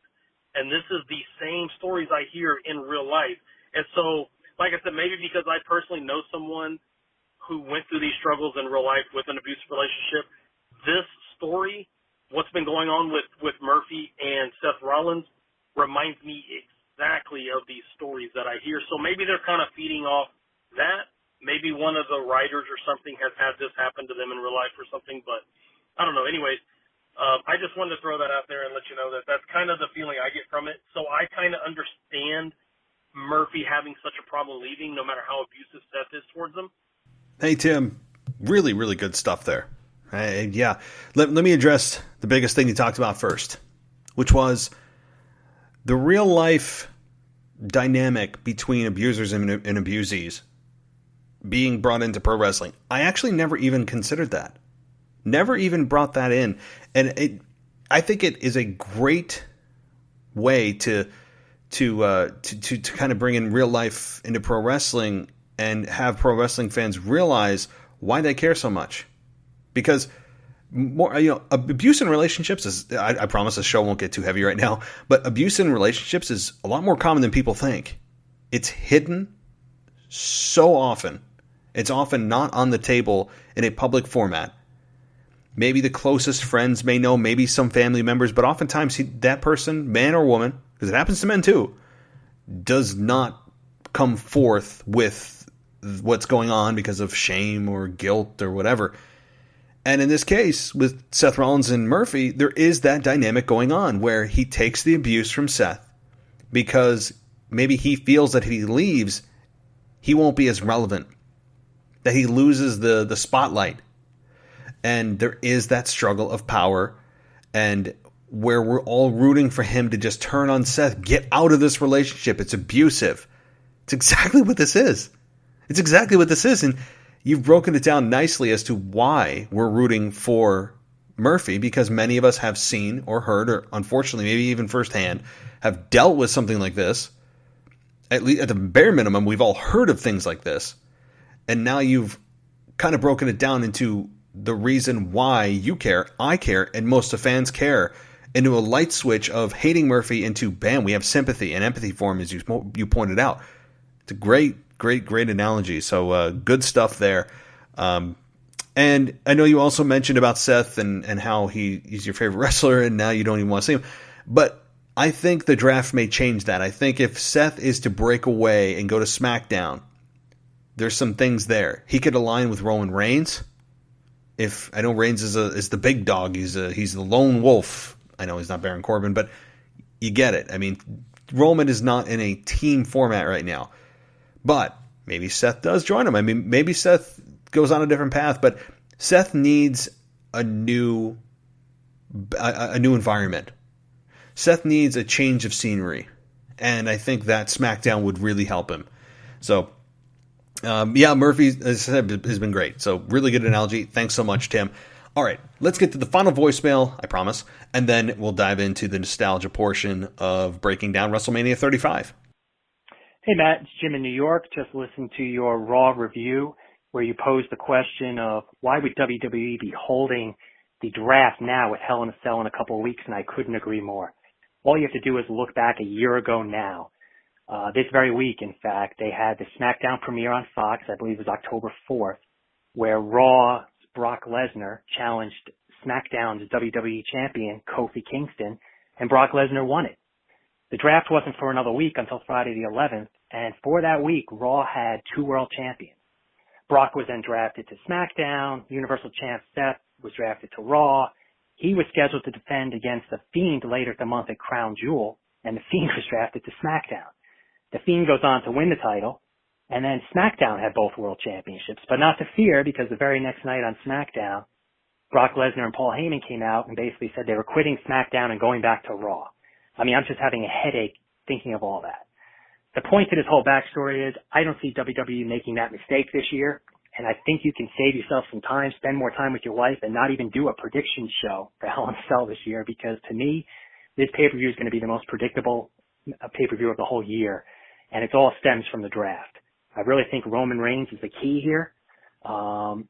S8: And this is the same stories I hear in real life. And so, like I said, maybe because I personally know someone who went through these struggles in real life with an abusive relationship, this story, what's been going on with Murphy and Seth Rollins, reminds me exactly of these stories that I hear. So maybe they're kind of feeding off that. Maybe one of the writers or something has had this happen to them in real life or something, but I don't know. Anyways, I just wanted to throw that out there and let you know that that's kind of the feeling I get from it. So I kind of understand Murphy having such a problem leaving, no matter how abusive Seth is towards him.
S1: Hey, Tim. Really, really good stuff there. Yeah. Let me address the biggest thing you talked about first, which was the real life dynamic between abusers and abusees being brought into pro wrestling. I actually never even considered that. Never even brought that in. And I think it is a great way to kind of bring in real life into pro wrestling and have pro wrestling fans realize why they care so much. Because more, abuse in relationships is, I promise the show won't get too heavy right now, but abuse in relationships is a lot more common than people think. It's hidden so often. It's often not on the table in a public format. Maybe the closest friends may know, maybe some family members, but oftentimes that person, man or woman, because it happens to men too, does not come forth with what's going on because of shame or guilt or whatever. And in this case, with Seth Rollins and Murphy, there is that dynamic going on where he takes the abuse from Seth because maybe he feels that if he leaves, he won't be as relevant, that he loses the spotlight. And there is that struggle of power, and where we're all rooting for him to just turn on Seth, get out of this relationship. It's abusive. It's exactly what this is. It's exactly what this is. And you've broken it down nicely as to why we're rooting for Murphy, because many of us have seen or heard, or unfortunately maybe even firsthand, have dealt with something like this. At least at the bare minimum, we've all heard of things like this. And now you've kind of broken it down into the reason why you care, I care, and most of fans care, into a light switch of hating Murphy into, bam, we have sympathy and empathy for him, as you pointed out. It's a great analogy. So good stuff there. And I know you also mentioned about Seth and how he's your favorite wrestler, and now you don't even want to see him. But I think the draft may change that. I think if Seth is to break away and go to SmackDown, there's some things there. He could align with Roman Reigns. If I know Reigns is the big dog, he's the lone wolf. I know he's not Baron Corbin, but you get it. I mean, Roman is not in a team format right now. But maybe Seth does join him. I mean, maybe Seth goes on a different path, but Seth needs a new environment. Seth needs a change of scenery, and I think that SmackDown would really help him. So, Murphy, as I said, has been great. So, really good analogy. Thanks so much, Tim. All right, let's get to the final voicemail, I promise, and then we'll dive into the nostalgia portion of breaking down WrestleMania 35.
S9: Hey, Matt, it's Jim in New York. Just listened to your Raw review where you posed the question of why would WWE be holding the draft now with Hell in a Cell in a couple of weeks, and I couldn't agree more. All you have to do is look back a year ago now. This very week, in fact, they had the SmackDown premiere on Fox, I believe it was October 4th, where Raw's Brock Lesnar challenged SmackDown's WWE champion, Kofi Kingston, and Brock Lesnar won it. The draft wasn't for another week until Friday the 11th, and for that week, Raw had 2 world champions. Brock was then drafted to SmackDown, Universal Champ Seth was drafted to Raw. He was scheduled to defend against The Fiend later the month at Crown Jewel, and The Fiend was drafted to SmackDown. The Fiend goes on to win the title, and then SmackDown had both world championships, but not to fear, because the very next night on SmackDown, Brock Lesnar and Paul Heyman came out and basically said they were quitting SmackDown and going back to Raw. I mean, I'm just having a headache thinking of all that. The point to this whole backstory is I don't see WWE making that mistake this year, and I think you can save yourself some time, spend more time with your wife, and not even do a prediction show for Hell in a Cell this year, because to me, this pay-per-view is going to be the most predictable pay-per-view of the whole year, and it all stems from the draft. I really think Roman Reigns is the key here.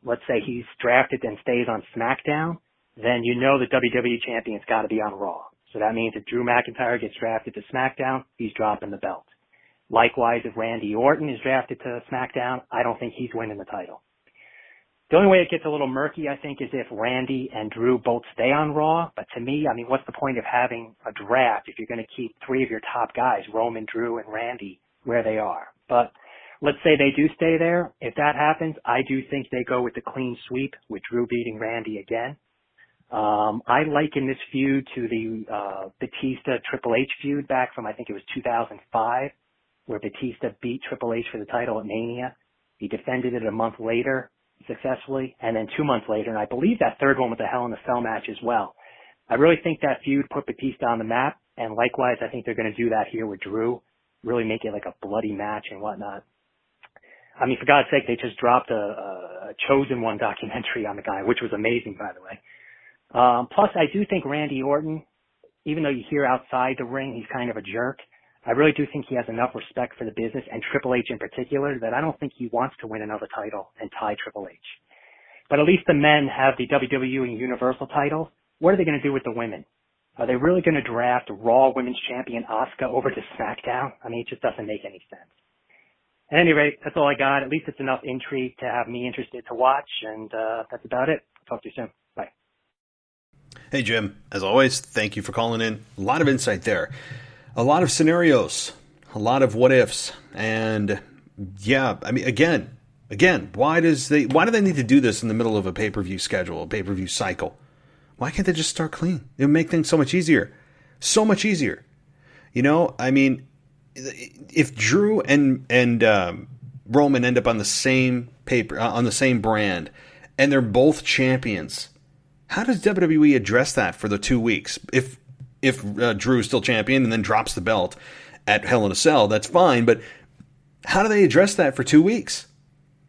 S9: Let's say he's drafted and stays on SmackDown, then you know the WWE champion's got to be on Raw. So that means if Drew McIntyre gets drafted to SmackDown, he's dropping the belt. Likewise, if Randy Orton is drafted to SmackDown, I don't think he's winning the title. The only way it gets a little murky, I think, is if Randy and Drew both stay on Raw. But to me, I mean, what's the point of having a draft if you're going to keep 3 of your top guys, Roman, Drew, and Randy, where they are? But let's say they do stay there. If that happens, I do think they go with the clean sweep with Drew beating Randy again. I liken this feud to the Batista Triple H feud back from, I think it was 2005. where Batista beat Triple H for the title at Mania. He defended it a month later successfully, and then 2 months later, and I believe that third one was a Hell in a Cell match as well. I really think that feud put Batista on the map, and likewise, I think they're going to do that here with Drew, really make it like a bloody match and whatnot. I mean, for God's sake, they just dropped a Chosen One documentary on the guy, which was amazing, by the way. Plus, I do think Randy Orton, even though you hear outside the ring he's kind of a jerk, I really do think he has enough respect for the business, and Triple H in particular, that I don't think he wants to win another title and tie Triple H. But at least the men have the WWE and Universal titles. What are they going to do with the women? Are they really going to draft Raw Women's Champion Asuka over to SmackDown? I mean, it just doesn't make any sense. At any rate, that's all I got. At least it's enough intrigue to have me interested to watch, and that's about it. Talk to you soon. Bye.
S1: Hey, Jim. As always, thank you for calling in. A lot of insight there. A lot of scenarios. A lot of what-ifs. And, yeah, I mean, again, why do they need to do this in the middle of a pay-per-view schedule, a pay-per-view cycle? Why can't they just start clean? It would make things so much easier. So much easier. You know, I mean, if Drew and Roman end up on the same paper, on the same brand, and they're both champions, how does WWE address that for the 2 weeks? If Drew is still champion and then drops the belt at Hell in a Cell, that's fine. But how do they address that for 2 weeks?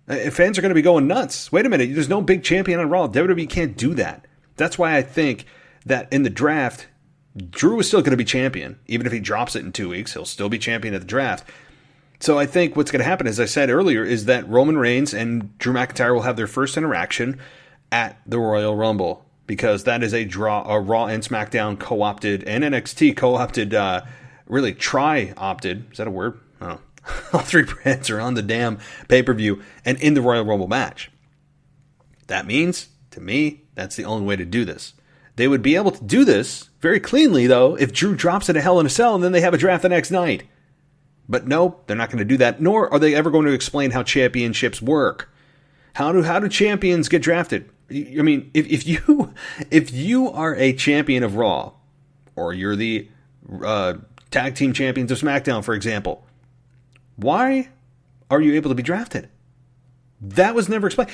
S1: Fans are going to be going nuts. Wait a minute, there's no big champion on Raw. WWE can't do that. That's why I think that in the draft, Drew is still going to be champion. Even if he drops it in 2 weeks, he'll still be champion at the draft. So I think what's going to happen, as I said earlier, is that Roman Reigns and Drew McIntyre will have their first interaction at the Royal Rumble, because that is a Raw and SmackDown co-opted, and NXT co-opted, really tri-opted. Is that a word? I don't know. All three brands are on the damn pay-per-view and in the Royal Rumble match. That means, to me, that's the only way to do this. They would be able to do this very cleanly, though, if Drew drops it at Hell in a Cell and then they have a draft the next night. But no, they're not going to do that, nor are they ever going to explain how championships work. How do champions get drafted? I mean, if you are a champion of Raw, or you're the tag team champions of SmackDown, for example, why are you able to be drafted? That was never explained.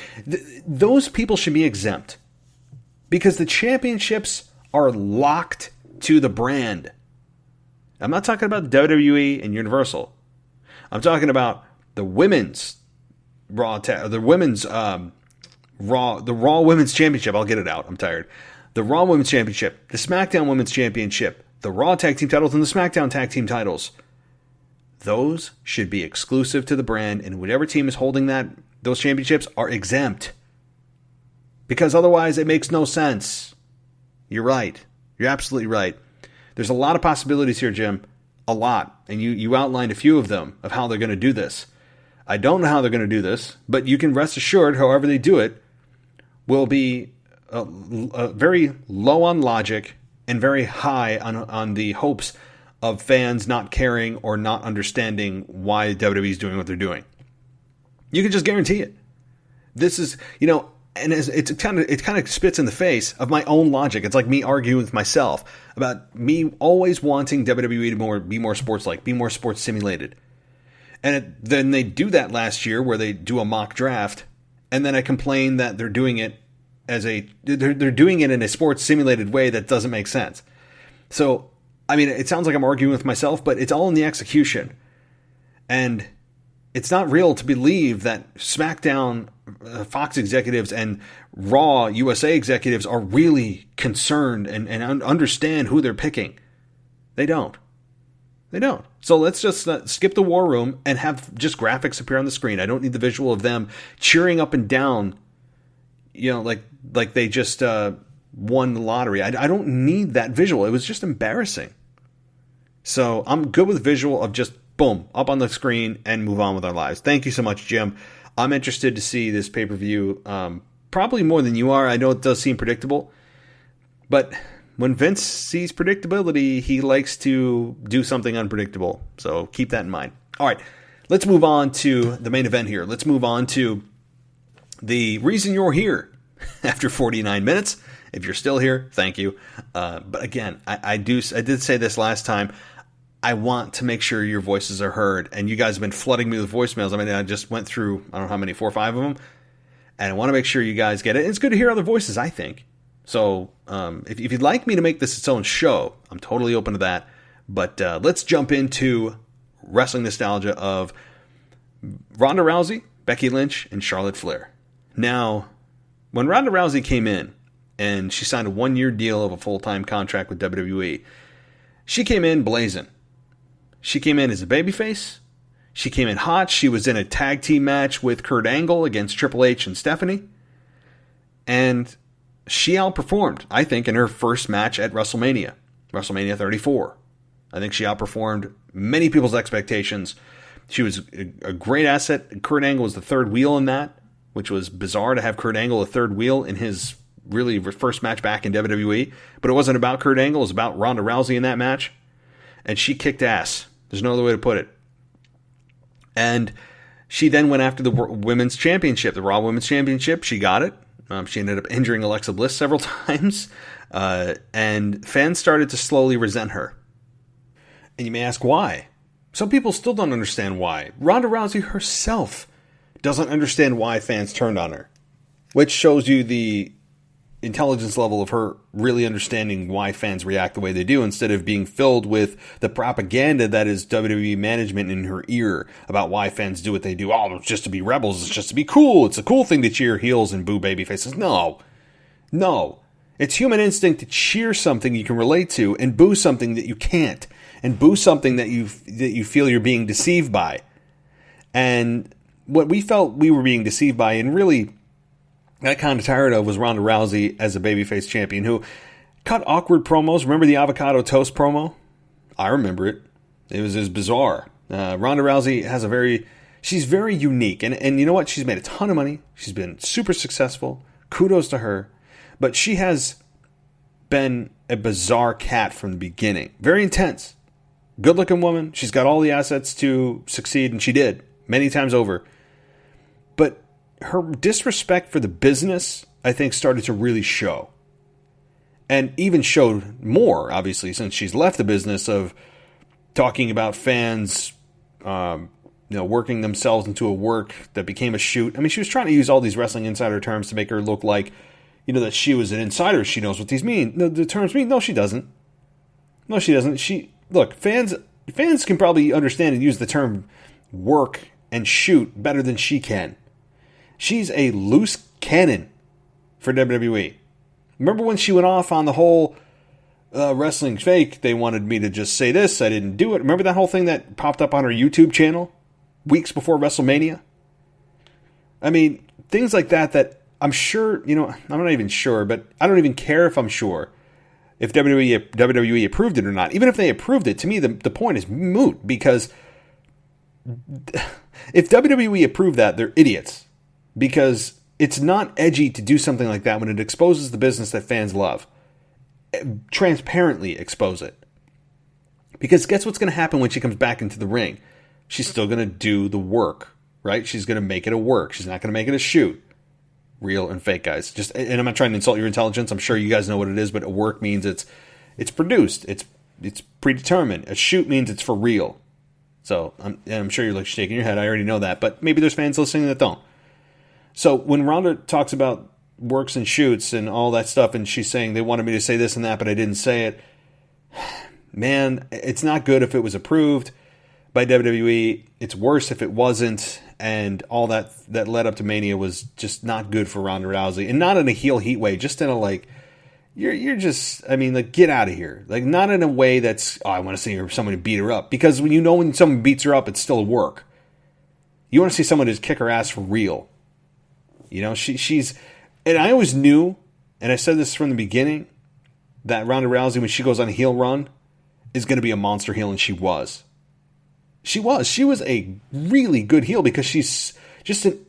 S1: Those people should be exempt, because the championships are locked to the brand. I'm not talking about WWE and Universal. I'm talking about the women's Raw, the Raw Women's Championship. I'll get it out. I'm tired. The Raw Women's Championship, the SmackDown Women's Championship, the Raw Tag Team titles, and the SmackDown Tag Team titles. Those should be exclusive to the brand, and whatever team is holding those championships are exempt. Because otherwise it makes no sense. You're right. You're absolutely right. There's a lot of possibilities here, Jim. A lot. And you outlined a few of them, of how they're going to do this. I don't know how they're going to do this, but you can rest assured, however they do it, will be very low on logic and very high on the hopes of fans not caring or not understanding why WWE is doing what they're doing. You can just guarantee it. This is, and it kind of spits in the face of my own logic. It's like me arguing with myself about me always wanting WWE to be more sports-like, be more sports simulated. And then they do that last year where they do a mock draft, and then I complain that they're doing it they're doing it in a sports simulated way that doesn't make sense. So, I mean, it sounds like I'm arguing with myself, but it's all in the execution. And it's not real to believe that SmackDown Fox executives and Raw USA executives are really concerned and understand who they're picking. They don't. They don't. So let's just skip the war room and have just graphics appear on the screen. I don't need the visual of them cheering up and down, like they just won the lottery. I don't need that visual. It was just embarrassing. So I'm good with visual of just boom, up on the screen and move on with our lives. Thank you so much, Jim. I'm interested to see this pay-per-view, probably more than you are. I know it does seem predictable, but when Vince sees predictability, he likes to do something unpredictable. So keep that in mind. All right, let's move on to the main event here. Let's move on to the reason you're here after 49 minutes. If you're still here, thank you. But again, I did say this last time. I want to make sure your voices are heard. And you guys have been flooding me with voicemails. I mean, I just went through, I don't know how many, 4 or 5 of them. And I want to make sure you guys get it. It's good to hear other voices, I think. So if you'd like me to make this its own show, I'm totally open to that. But let's jump into wrestling nostalgia of Ronda Rousey, Becky Lynch, and Charlotte Flair. Now, when Ronda Rousey came in and she signed a 1-year deal of a full-time contract with WWE, she came in blazing. She came in as a babyface. She came in hot. She was in a tag team match with Kurt Angle against Triple H and Stephanie. And she outperformed, I think, in her first match at WrestleMania 34. I think she outperformed many people's expectations. She was a great asset. Kurt Angle was the third wheel in that, which was bizarre to have Kurt Angle a third wheel in his really first match back in WWE. But it wasn't about Kurt Angle. It was about Ronda Rousey in that match. And she kicked ass. There's no other way to put it. And she then went after the Women's Championship, the Raw Women's Championship. She got it. She ended up injuring Alexa Bliss several times. And fans started to slowly resent her. And you may ask why. Some people still don't understand why. Ronda Rousey herself doesn't understand why fans turned on her. Which shows you the intelligence level of her really understanding why fans react the way they do, instead of being filled with the propaganda that is WWE management in her ear about why fans do what they do. Oh, it's just to be rebels. It's just to be cool. It's a cool thing to cheer heels and boo baby faces. No. It's human instinct to cheer something you can relate to and boo something that you can't, and boo something that you feel you're being deceived by. And what we felt we were being deceived by, and really got kind of tired of, was Ronda Rousey as a babyface champion who cut awkward promos. Remember the avocado toast promo? I remember it. It was bizarre. Ronda Rousey has she's very unique. And you know what? She's made a ton of money. She's been super successful. Kudos to her. But she has been a bizarre cat from the beginning. Very intense. Good looking woman. She's got all the assets to succeed, and she did many times over. But her disrespect for the business, I think, started to really show. And even showed more, obviously, since she's left the business, of talking about fans, working themselves into a work that became a shoot. I mean, she was trying to use all these Wrestling Insider terms to make her look like, that she was an insider. She knows what these mean. The terms mean. No, she doesn't. Fans can probably understand and use the term work and shoot better than she can. She's a loose cannon for WWE. Remember when she went off on the whole wrestling's fake? They wanted me to just say this. I didn't do it. Remember that whole thing that popped up on her YouTube channel weeks before WrestleMania? I mean, things like that I'm sure, I'm not even sure, but I don't even care if I'm sure if WWE approved it or not. Even if they approved it, to me, the point is moot, because if WWE approved that, they're idiots. Because it's not edgy to do something like that when it exposes the business that fans love. Transparently expose it. Because guess what's going to happen when she comes back into the ring? She's still going to do the work, right? She's going to make it a work. She's not going to make it a shoot. Real and fake, guys. And I'm not trying to insult your intelligence. I'm sure you guys know what it is, but a work means it's produced. It's predetermined. A shoot means it's for real. So I'm sure you're shaking your head. I already know that, but maybe there's fans listening that don't. So when Ronda talks about works and shoots and all that stuff, and she's saying they wanted me to say this and that, but I didn't say it, man, it's not good if it was approved by WWE. It's worse if it wasn't, and all that led up to Mania was just not good for Ronda Rousey, and not in a heel heat way, just in a you're just, get out of here. Not in a way that's, I want to see somebody beat her up, because when someone beats her up, it's still work. You want to see someone just kick her ass for real. She's, and I always knew, and I said this from the beginning, that Ronda Rousey, when she goes on a heel run, is going to be a monster heel, and she was. She was a really good heel, because she's just an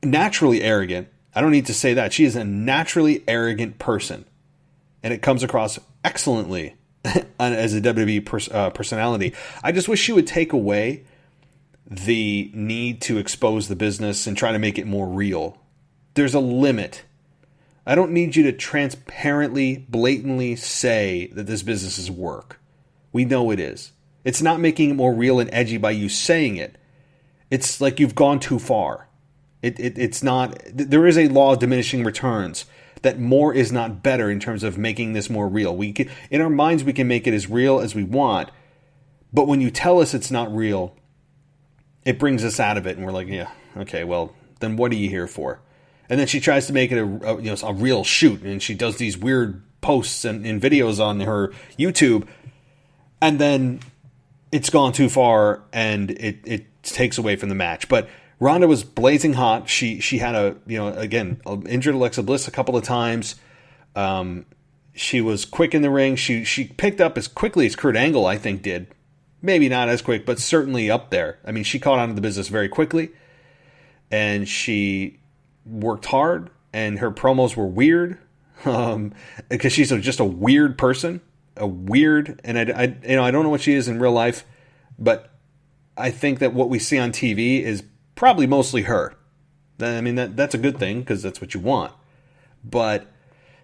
S1: naturally arrogant. I don't need to say that. She is a naturally arrogant person, and it comes across excellently as a WWE personality. I just wish she would take away the need to expose the business and try to make it more real. There's a limit. I don't need you to transparently, blatantly say that this business is work. We know it is. It's not making it more real and edgy by you saying it. It's like you've gone too far. It's not. There is a law of diminishing returns, that more is not better in terms of making this more real. In our minds, we can make it as real as we want, but when you tell us it's not real, it brings us out of it, and we're like, yeah, okay, well, then what are you here for? And then she tries to make it a real shoot, and she does these weird posts and videos on her YouTube, and then it's gone too far, and it takes away from the match. But Ronda was blazing hot. She had injured Alexa Bliss a couple of times. She was quick in the ring. She picked up as quickly as Kurt Angle, I think, did. Maybe not as quick, but certainly up there. I mean, she caught on to the business very quickly, and she worked hard, and her promos were weird, because she's just a weird person, and I don't know what she is in real life, but I think that what we see on TV is probably mostly her. I mean, that's a good thing, because that's what you want. But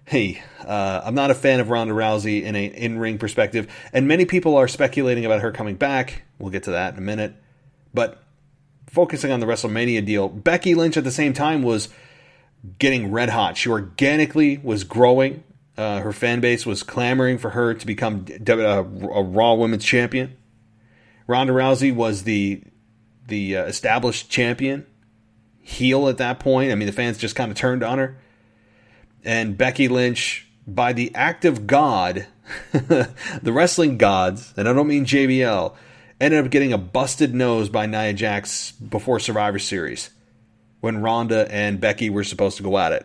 S1: hey, I'm not a fan of Ronda Rousey in an in-ring perspective, and many people are speculating about her coming back. We'll get to that in a minute. But focusing on the WrestleMania deal, Becky Lynch at the same time was getting red hot. She organically was growing. Her fan base was clamoring for her to become a Raw Women's Champion. Ronda Rousey was the established champion, heel at that point. I mean, the fans just kind of turned on her. And Becky Lynch, by the act of God, the wrestling gods, and I don't mean JBL, ended up getting a busted nose by Nia Jax before Survivor Series, when Ronda and Becky were supposed to go at it.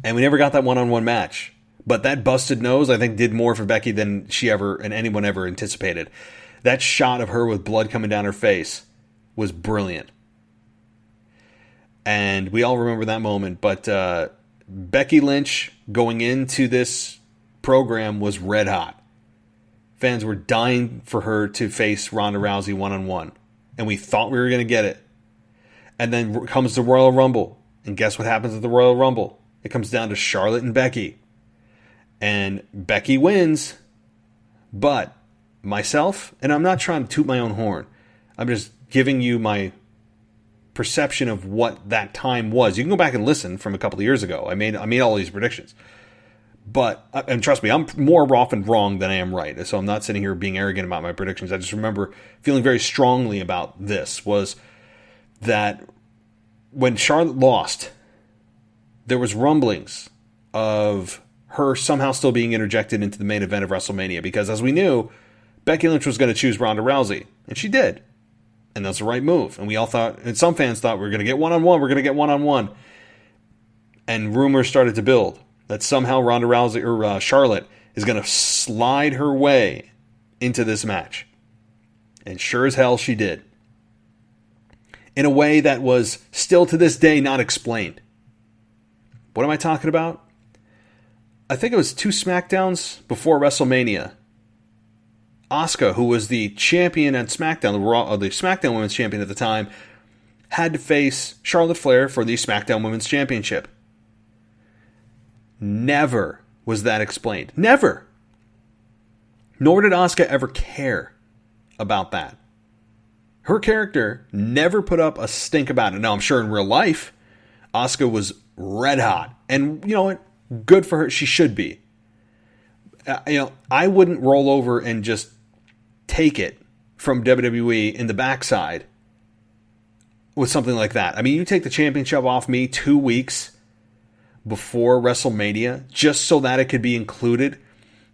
S1: And we never got that one-on-one match. But that busted nose, I think, did more for Becky than she ever and anyone ever anticipated. That shot of her with blood coming down her face was brilliant. And we all remember that moment. But Becky Lynch going into this program was red hot. Fans were dying for her to face Ronda Rousey one-on-one. And we thought we were going to get it. And then comes the Royal Rumble. And guess what happens at the Royal Rumble? It comes down to Charlotte and Becky. And Becky wins. But myself, and I'm not trying to toot my own horn, I'm just giving you my perception of what that time was. You can go back and listen from a couple of years ago. I made all these predictions. But, and trust me, I'm more often wrong than I am right. So I'm not sitting here being arrogant about my predictions. I just remember feeling very strongly about this, was that when Charlotte lost, there was rumblings of her somehow still being interjected into the main event of WrestleMania, because as we knew, Becky Lynch was going to choose Ronda Rousey, and she did. And that's the right move. And we all thought, and some fans thought, we're going to get one-on-one. And rumors started to build that somehow Ronda Rousey or Charlotte is going to slide her way into this match. And sure as hell she did. In a way that was still to this day not explained. What am I talking about? I think it was 2 SmackDowns before WrestleMania. Asuka, who was the champion at SmackDown, the SmackDown Women's Champion at the time, had to face Charlotte Flair for the SmackDown Women's Championship. Never was that explained. Never. Nor did Asuka ever care about that. Her character never put up a stink about it. Now, I'm sure in real life, Asuka was red hot. And you know what? Good for her. She should be. I wouldn't roll over and just take it from WWE in the backside with something like that. I mean, you take the championship off me 2 weeks before WrestleMania just so that it could be included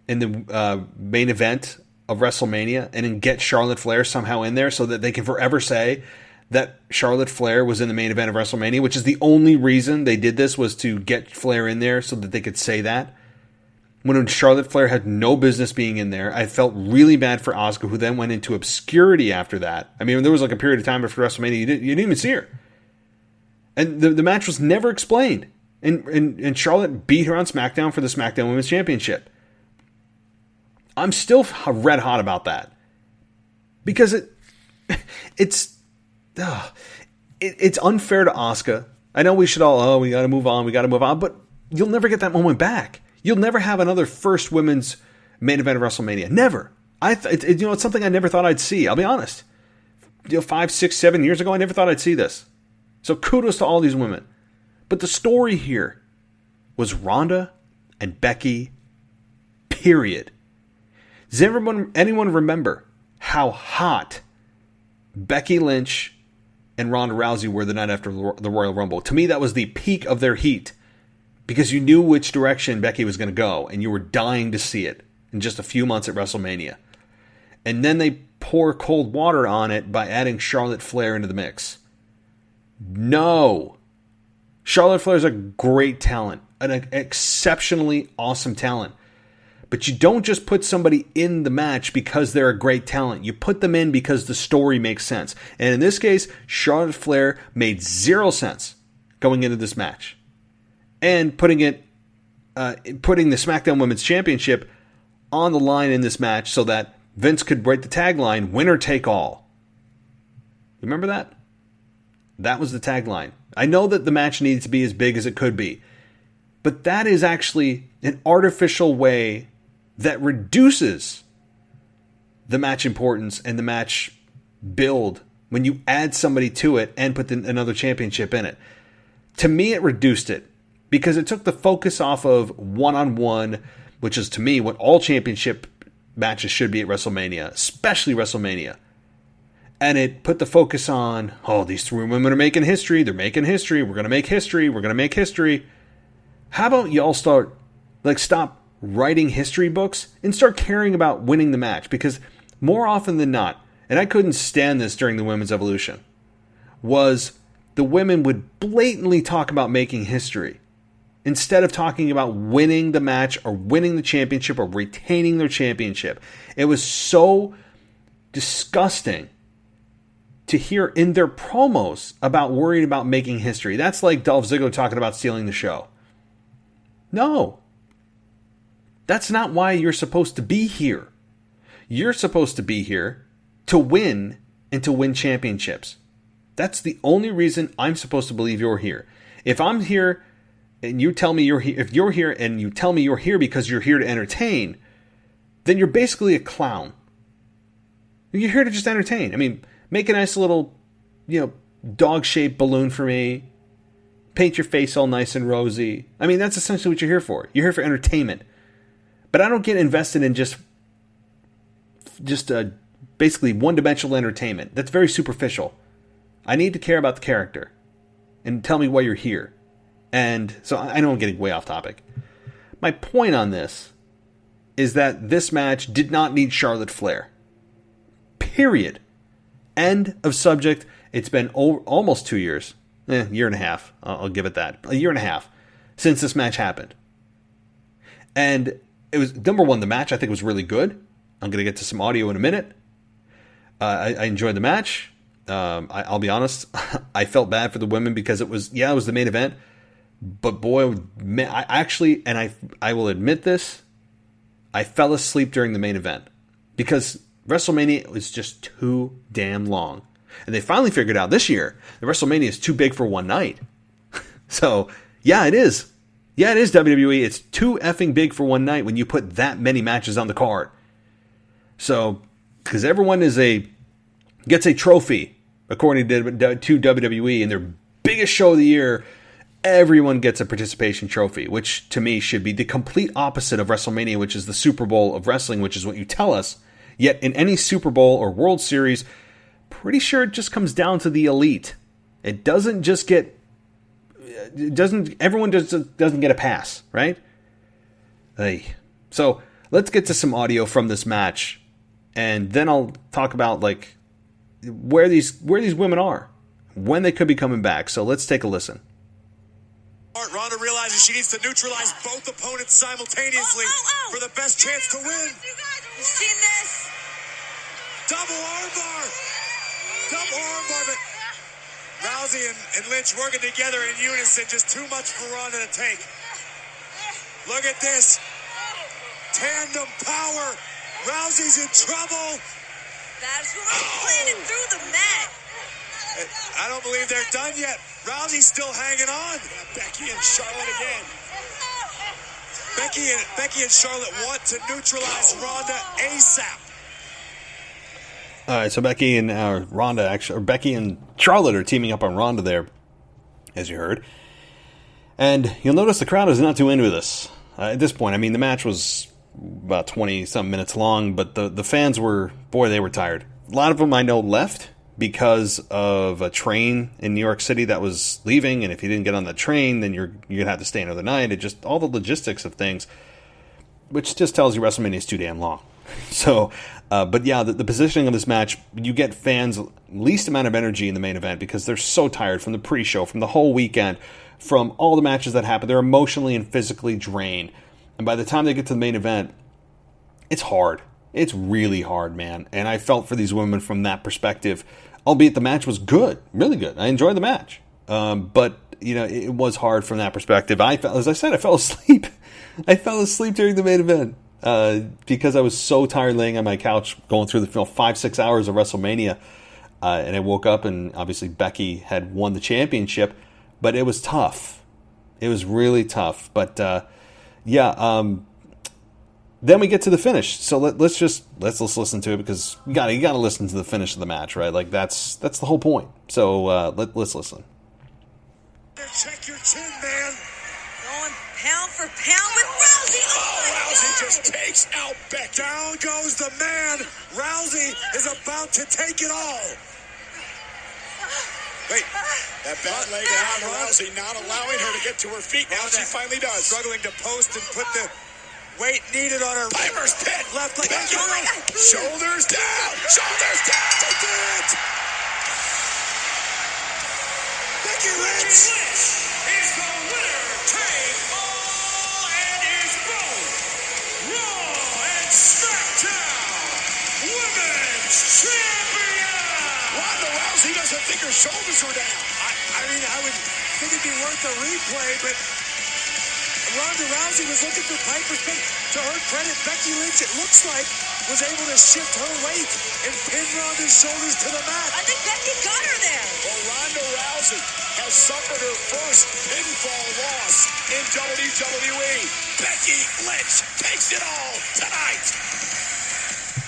S1: in the main event of WrestleMania, and then get Charlotte Flair somehow in there so that they can forever say that Charlotte Flair was in the main event of WrestleMania, which is the only reason they did this, was to get Flair in there so that they could say that. When Charlotte Flair had no business being in there, I felt really bad for Asuka, who then went into obscurity after that. I mean, there was like a period of time after WrestleMania you didn't even see her. And the match was never explained. And Charlotte beat her on SmackDown for the SmackDown Women's Championship. I'm still red hot about that. Because it's unfair to Asuka. I know we should all, we got to move on, but you'll never get that moment back. You'll never have another first women's main event of WrestleMania. Never. It's something I never thought I'd see. I'll be honest. 5, 6, 7 years ago, I never thought I'd see this. So kudos to all these women. But the story here was Ronda and Becky, period. Does anyone remember how hot Becky Lynch and Ronda Rousey were the night after the Royal Rumble? To me, that was the peak of their heat, because you knew which direction Becky was going to go, and you were dying to see it in just a few months at WrestleMania. And then they pour cold water on it by adding Charlotte Flair into the mix. No. Charlotte Flair is a great talent, an exceptionally awesome talent. But you don't just put somebody in the match because they're a great talent. You put them in because the story makes sense. And in this case, Charlotte Flair made 0 sense going into this match. And putting the SmackDown Women's Championship on the line in this match so that Vince could write the tagline, winner take all. You remember that? That was the tagline. I know that the match needed to be as big as it could be, but that is actually an artificial way that reduces the match importance and the match build when you add somebody to it and put another championship in it. To me, it reduced it because it took the focus off of one-on-one, which is to me what all championship matches should be at WrestleMania, especially WrestleMania. And it put the focus on, these 3 women are making history. They're making history. We're going to make history. We're going to make history. How about y'all stop writing history books and start caring about winning the match? Because more often than not, and I couldn't stand this during the Women's Evolution, was the women would blatantly talk about making history instead of talking about winning the match or winning the championship or retaining their championship. It was so disgusting to hear in their promos about worrying about making history. That's like Dolph Ziggler talking about stealing the show. No. That's not why you're supposed to be here. You're supposed to be here to win and to win championships. That's the only reason I'm supposed to believe you're here. If I'm here and you tell me you're here, if you're here and you tell me you're here because you're here to entertain, then you're basically a clown. You're here to just entertain. I mean, make a nice little, dog-shaped balloon for me. Paint your face all nice and rosy. I mean, that's essentially what you're here for. You're here for entertainment. But I don't get invested in just basically one-dimensional entertainment. That's very superficial. I need to care about the character and tell me why you're here. And so I know I'm getting way off topic. My point on this is that this match did not need Charlotte Flair. Period. End of subject. It's been almost 2 years. Year and a half. I'll give it that. A year and a half since this match happened. And it was, number one, the match I think was really good. I'm going to get to some audio in a minute. I enjoyed the match. I'll be honest. I felt bad for the women because it was the main event. But boy, I will admit this, I fell asleep during the main event because WrestleMania was just too damn long. And they finally figured out this year that WrestleMania is too big for one night. So, yeah, it is. Yeah, it is WWE. It's too effing big for one night when you put that many matches on the card. So, because everyone gets a trophy, according to WWE, in their biggest show of the year, everyone gets a participation trophy, which to me should be the complete opposite of WrestleMania, which is the Super Bowl of wrestling, which is what you tell us. Yet in any Super Bowl or World Series, pretty sure it just comes down to the elite. It doesn't just get... Everyone doesn't get a pass, right? Hey. So let's get to some audio from this match, and then I'll talk about where these women are, when they could be coming back. So let's take a listen.
S10: Ronda realizes she needs to neutralize both opponents simultaneously for the best chance to win.
S11: You've seen this?
S10: Double armbar, but Rousey and Lynch working together in unison, just too much for Ronda to take. Look at this. Tandem power. Rousey's in trouble.
S11: That's what I'm planning through the mat.
S10: I don't believe they're done yet. Rousey's still hanging on. Becky and Charlotte again. Becky and Charlotte want to neutralize Ronda ASAP.
S1: All right, so Becky and Becky and Charlotte are teaming up on Ronda there, as you heard. And you'll notice the crowd is not too into this. At this point, I mean, the match was about 20-some minutes long, but the fans were, boy, they were tired. A lot of them I know left because of a train in New York City that was leaving, and if you didn't get on the train, then you're going to have to stay another night. It just, all the logistics of things, which just tells you WrestleMania is too damn long. So, but yeah, the positioning of this match, you get fans least amount of energy in the main event because they're so tired from the pre-show, from the whole weekend, from all the matches that happen. They're emotionally and physically drained. And by the time they get to the main event, it's hard. It's really hard, man. And I felt for these women from that perspective, albeit the match was good, really good. I enjoyed the match. But, you know, it was hard from that perspective. As I said, I fell asleep. I fell asleep during the main event. Because I was so tired laying on my couch going through the 5-6 hours of WrestleMania, and I woke up and obviously Becky had won the championship, but it was tough. It was really tough. But then we get to the finish. So let's listen to it because you got to listen to the finish of the match, right? Like that's the whole point. So let's listen.
S10: Check your chin, man.
S11: Going pound for pound with Rousey.
S10: Rousey just takes out Becky. Down goes the man. Rousey is about to take it all. Wait, that bad leg on Rousey not allowing her to get to her feet. Now she finally does. Struggling to post and put the weight needed on her. Piper's pit. Left leg. Shoulders down. Shoulders down. She did it. Becky Lynch
S3: is the winner, take all, and is both Raw and SmackDown Women's Champion.
S10: Ronda Rousey doesn't think her shoulders are down. I mean, I would think it'd be worth a replay, but Ronda Rousey was looking for Piper's pin. To her credit, Becky Lynch, it looks like, was able to shift her weight and pin Ronda's shoulders to the mat.
S11: I think Becky got her there.
S10: Well, Ronda Rousey has suffered her first pinfall loss in WWE. Becky Lynch takes it all tonight.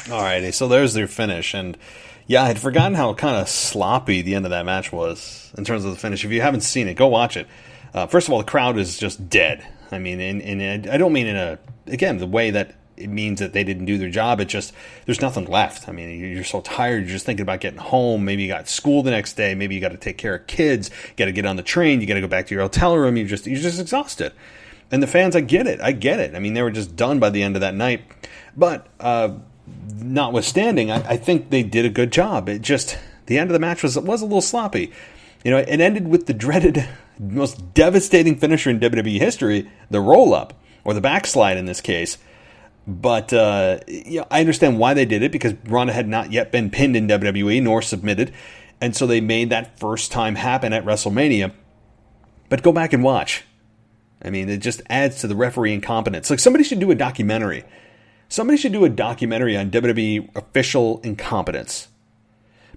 S1: Alrighty, so there's their finish, and yeah, I had forgotten how kind of sloppy the end of that match was in terms of the finish. If you haven't seen it, go watch it. First of all, the crowd is just dead. I mean, and I don't mean in the way that it means that they didn't do their job. It just, there's nothing left. I mean, you're so tired. You're just thinking about getting home. Maybe you got school the next day. Maybe you got to take care of kids. You got to get on the train. You got to go back to your hotel room. You're just exhausted. And the fans, I get it. I mean, they were just done by the end of that night. But notwithstanding, I think they did a good job. It just, the end of the match was a little sloppy. You know, it ended with the dreaded, most devastating finisher in WWE history, the roll-up, or the backslide in this case. But I understand why they did it, because Ronda had not yet been pinned in WWE, nor submitted. And so they made that first time happen at WrestleMania. But go back and watch. I mean, it just adds to the referee incompetence. Like, somebody should do a documentary. Somebody should do a documentary on WWE official incompetence.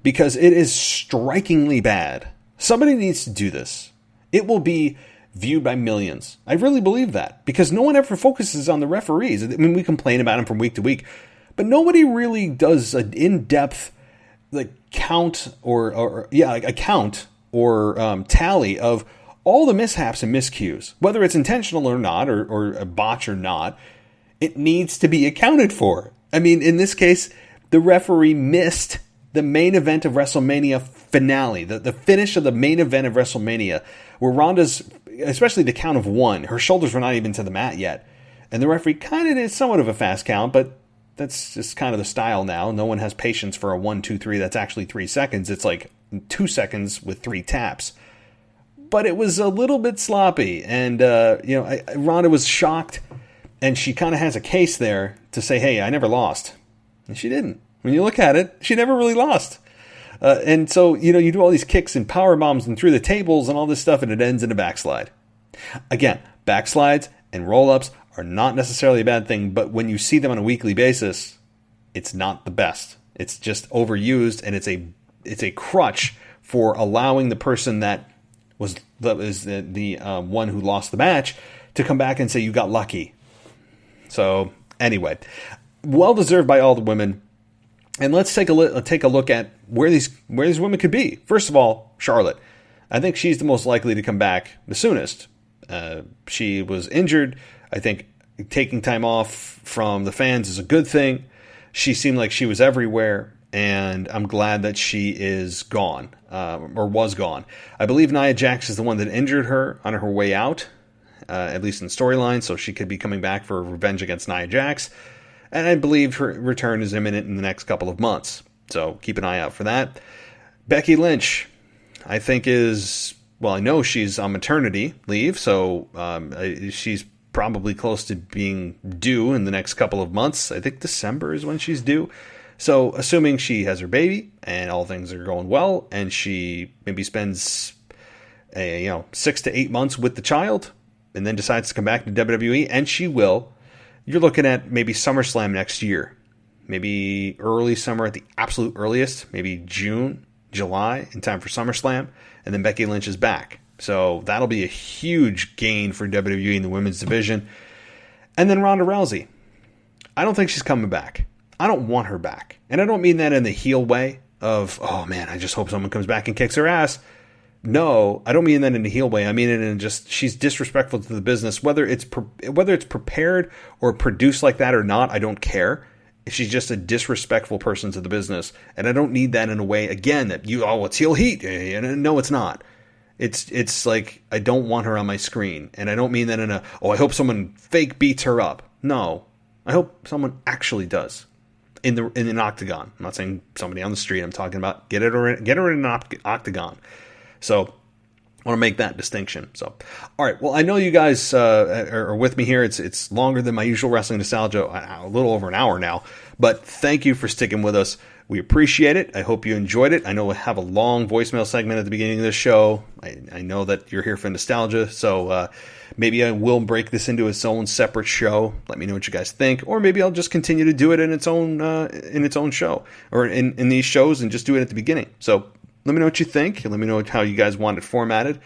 S1: Because it is strikingly bad. Somebody needs to do this. It will be viewed by millions. I really believe that, because no one ever focuses on the referees. I mean, we complain about them from week to week, but nobody really does an in-depth count or tally of all the mishaps and miscues, whether it's intentional or not, or a botch or not. It needs to be accounted for. I mean, in this case, the referee missed the main event of WrestleMania finale, the finish of the main event of WrestleMania, where Ronda's, especially the count of one, her shoulders were not even to the mat yet. And the referee kind of did somewhat of a fast count, but that's just kind of the style now. No one has patience for a 1, 2, 3 that's actually 3 seconds. It's like 2 seconds with 3 taps. But it was a little bit sloppy, and Ronda was shocked, and she kind of has a case there to say, hey, I never lost. And she didn't. When you look at it, she never really lost. And so, you do all these kicks and power bombs and through the tables and all this stuff, and it ends in a backslide. Again, backslides and roll-ups are not necessarily a bad thing, but when you see them on a weekly basis, it's not the best. It's just overused, and it's a crutch for allowing the person that was the one who lost the match to come back and say, you got lucky. So anyway, well deserved by all the women. And let's take a look at where these women could be. First of all, Charlotte. I think she's the most likely to come back the soonest. She was injured. I think taking time off from the fans is a good thing. She seemed like she was everywhere, and I'm glad that she is gone, or was gone. I believe Nia Jax is the one that injured her on her way out, at least in storyline, so she could be coming back for revenge against Nia Jax. And I believe her return is imminent in the next couple of months, so keep an eye out for that. Becky Lynch, I think I know she's on maternity leave, so she's probably close to being due in the next couple of months. I think December is when she's due. So assuming she has her baby and all things are going well, and she maybe spends 6 to 8 months with the child, and then decides to come back to WWE, and she will, you're looking at maybe SummerSlam next year. Maybe early summer at the absolute earliest, maybe June, July, in time for SummerSlam, and then Becky Lynch is back. So that'll be a huge gain for WWE in the women's division. And then Ronda Rousey. I don't think she's coming back. I don't want her back. And I don't mean that in the heel way of, oh man, I just hope someone comes back and kicks her ass. No, I don't mean that in the heel way. I mean it in just, she's disrespectful to the business. Whether it's prepared or produced like that or not, I don't care. She's just a disrespectful person to the business. And I don't need that in a way, again, that it's heel heat. No, it's not. It's like, I don't want her on my screen. And I don't mean that in I hope someone fake beats her up. No, I hope someone actually does in an octagon. I'm not saying somebody on the street. I'm talking about get her in an octagon. So I want to make that distinction. So, all right. Well, I know you guys are with me here. It's longer than my usual wrestling nostalgia, a little over an hour now. But thank you for sticking with us. We appreciate it. I hope you enjoyed it. I know we have a long voicemail segment at the beginning of this show. I know that you're here for nostalgia, so maybe I will break this into its own separate show. Let me know what you guys think, or maybe I'll just continue to do it in its own show, or in these shows, and just do it at the beginning. So let me know what you think. Let me know how you guys want it formatted.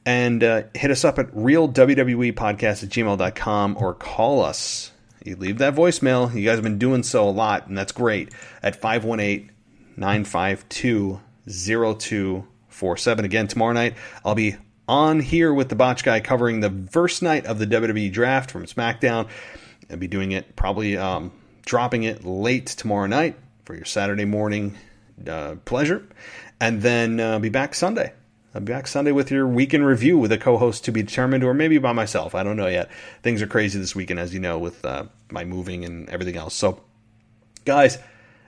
S1: And hit us up at realwwepodcast@gmail.com or call us. You leave that voicemail. You guys have been doing so a lot, and that's great. At 518-952-0247. Again, tomorrow night, I'll be on here with the Botch Guy covering the first night of the WWE Draft from SmackDown. I'll be doing it, probably dropping it late tomorrow night for your Saturday morning pleasure. And then I'll be back Sunday. I'll be back Sunday with your weekend review with a co-host to be determined, or maybe by myself. I don't know yet. Things are crazy this weekend, as you know, with my moving and everything else. So, guys,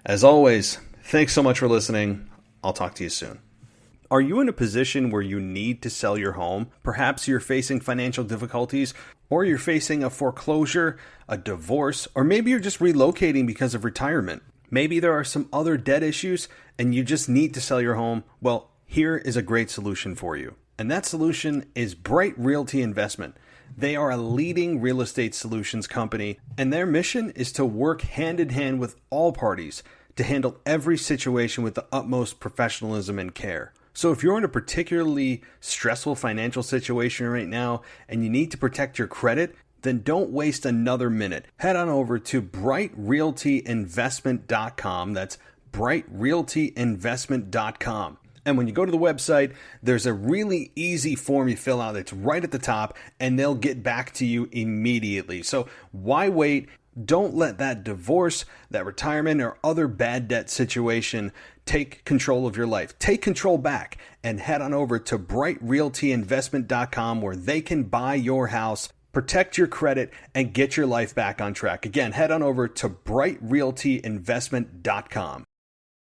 S1: as always, thanks so much for listening. I'll talk to you soon. Are you in a position where you need to sell your home? Perhaps you're facing financial difficulties, or you're facing a foreclosure, a divorce, or maybe you're just relocating because of retirement. Maybe there are some other debt issues, and you just need to sell your home. Well, here is a great solution for you. And that solution is Bright Realty Investment. They are a leading real estate solutions company, and their mission is to work hand in hand with all parties to handle every situation with the utmost professionalism and care. So if you're in a particularly stressful financial situation right now and you need to protect your credit, then don't waste another minute. Head on over to brightrealtyinvestment.com. That's brightrealtyinvestment.com. And when you go to the website, there's a really easy form you fill out. It's right at the top, and they'll get back to you immediately. So why wait? Don't let that divorce, that retirement, or other bad debt situation take control of your life. Take control back and head on over to brightrealtyinvestment.com, where they can buy your house, protect your credit, and get your life back on track. Again, head on over to brightrealtyinvestment.com.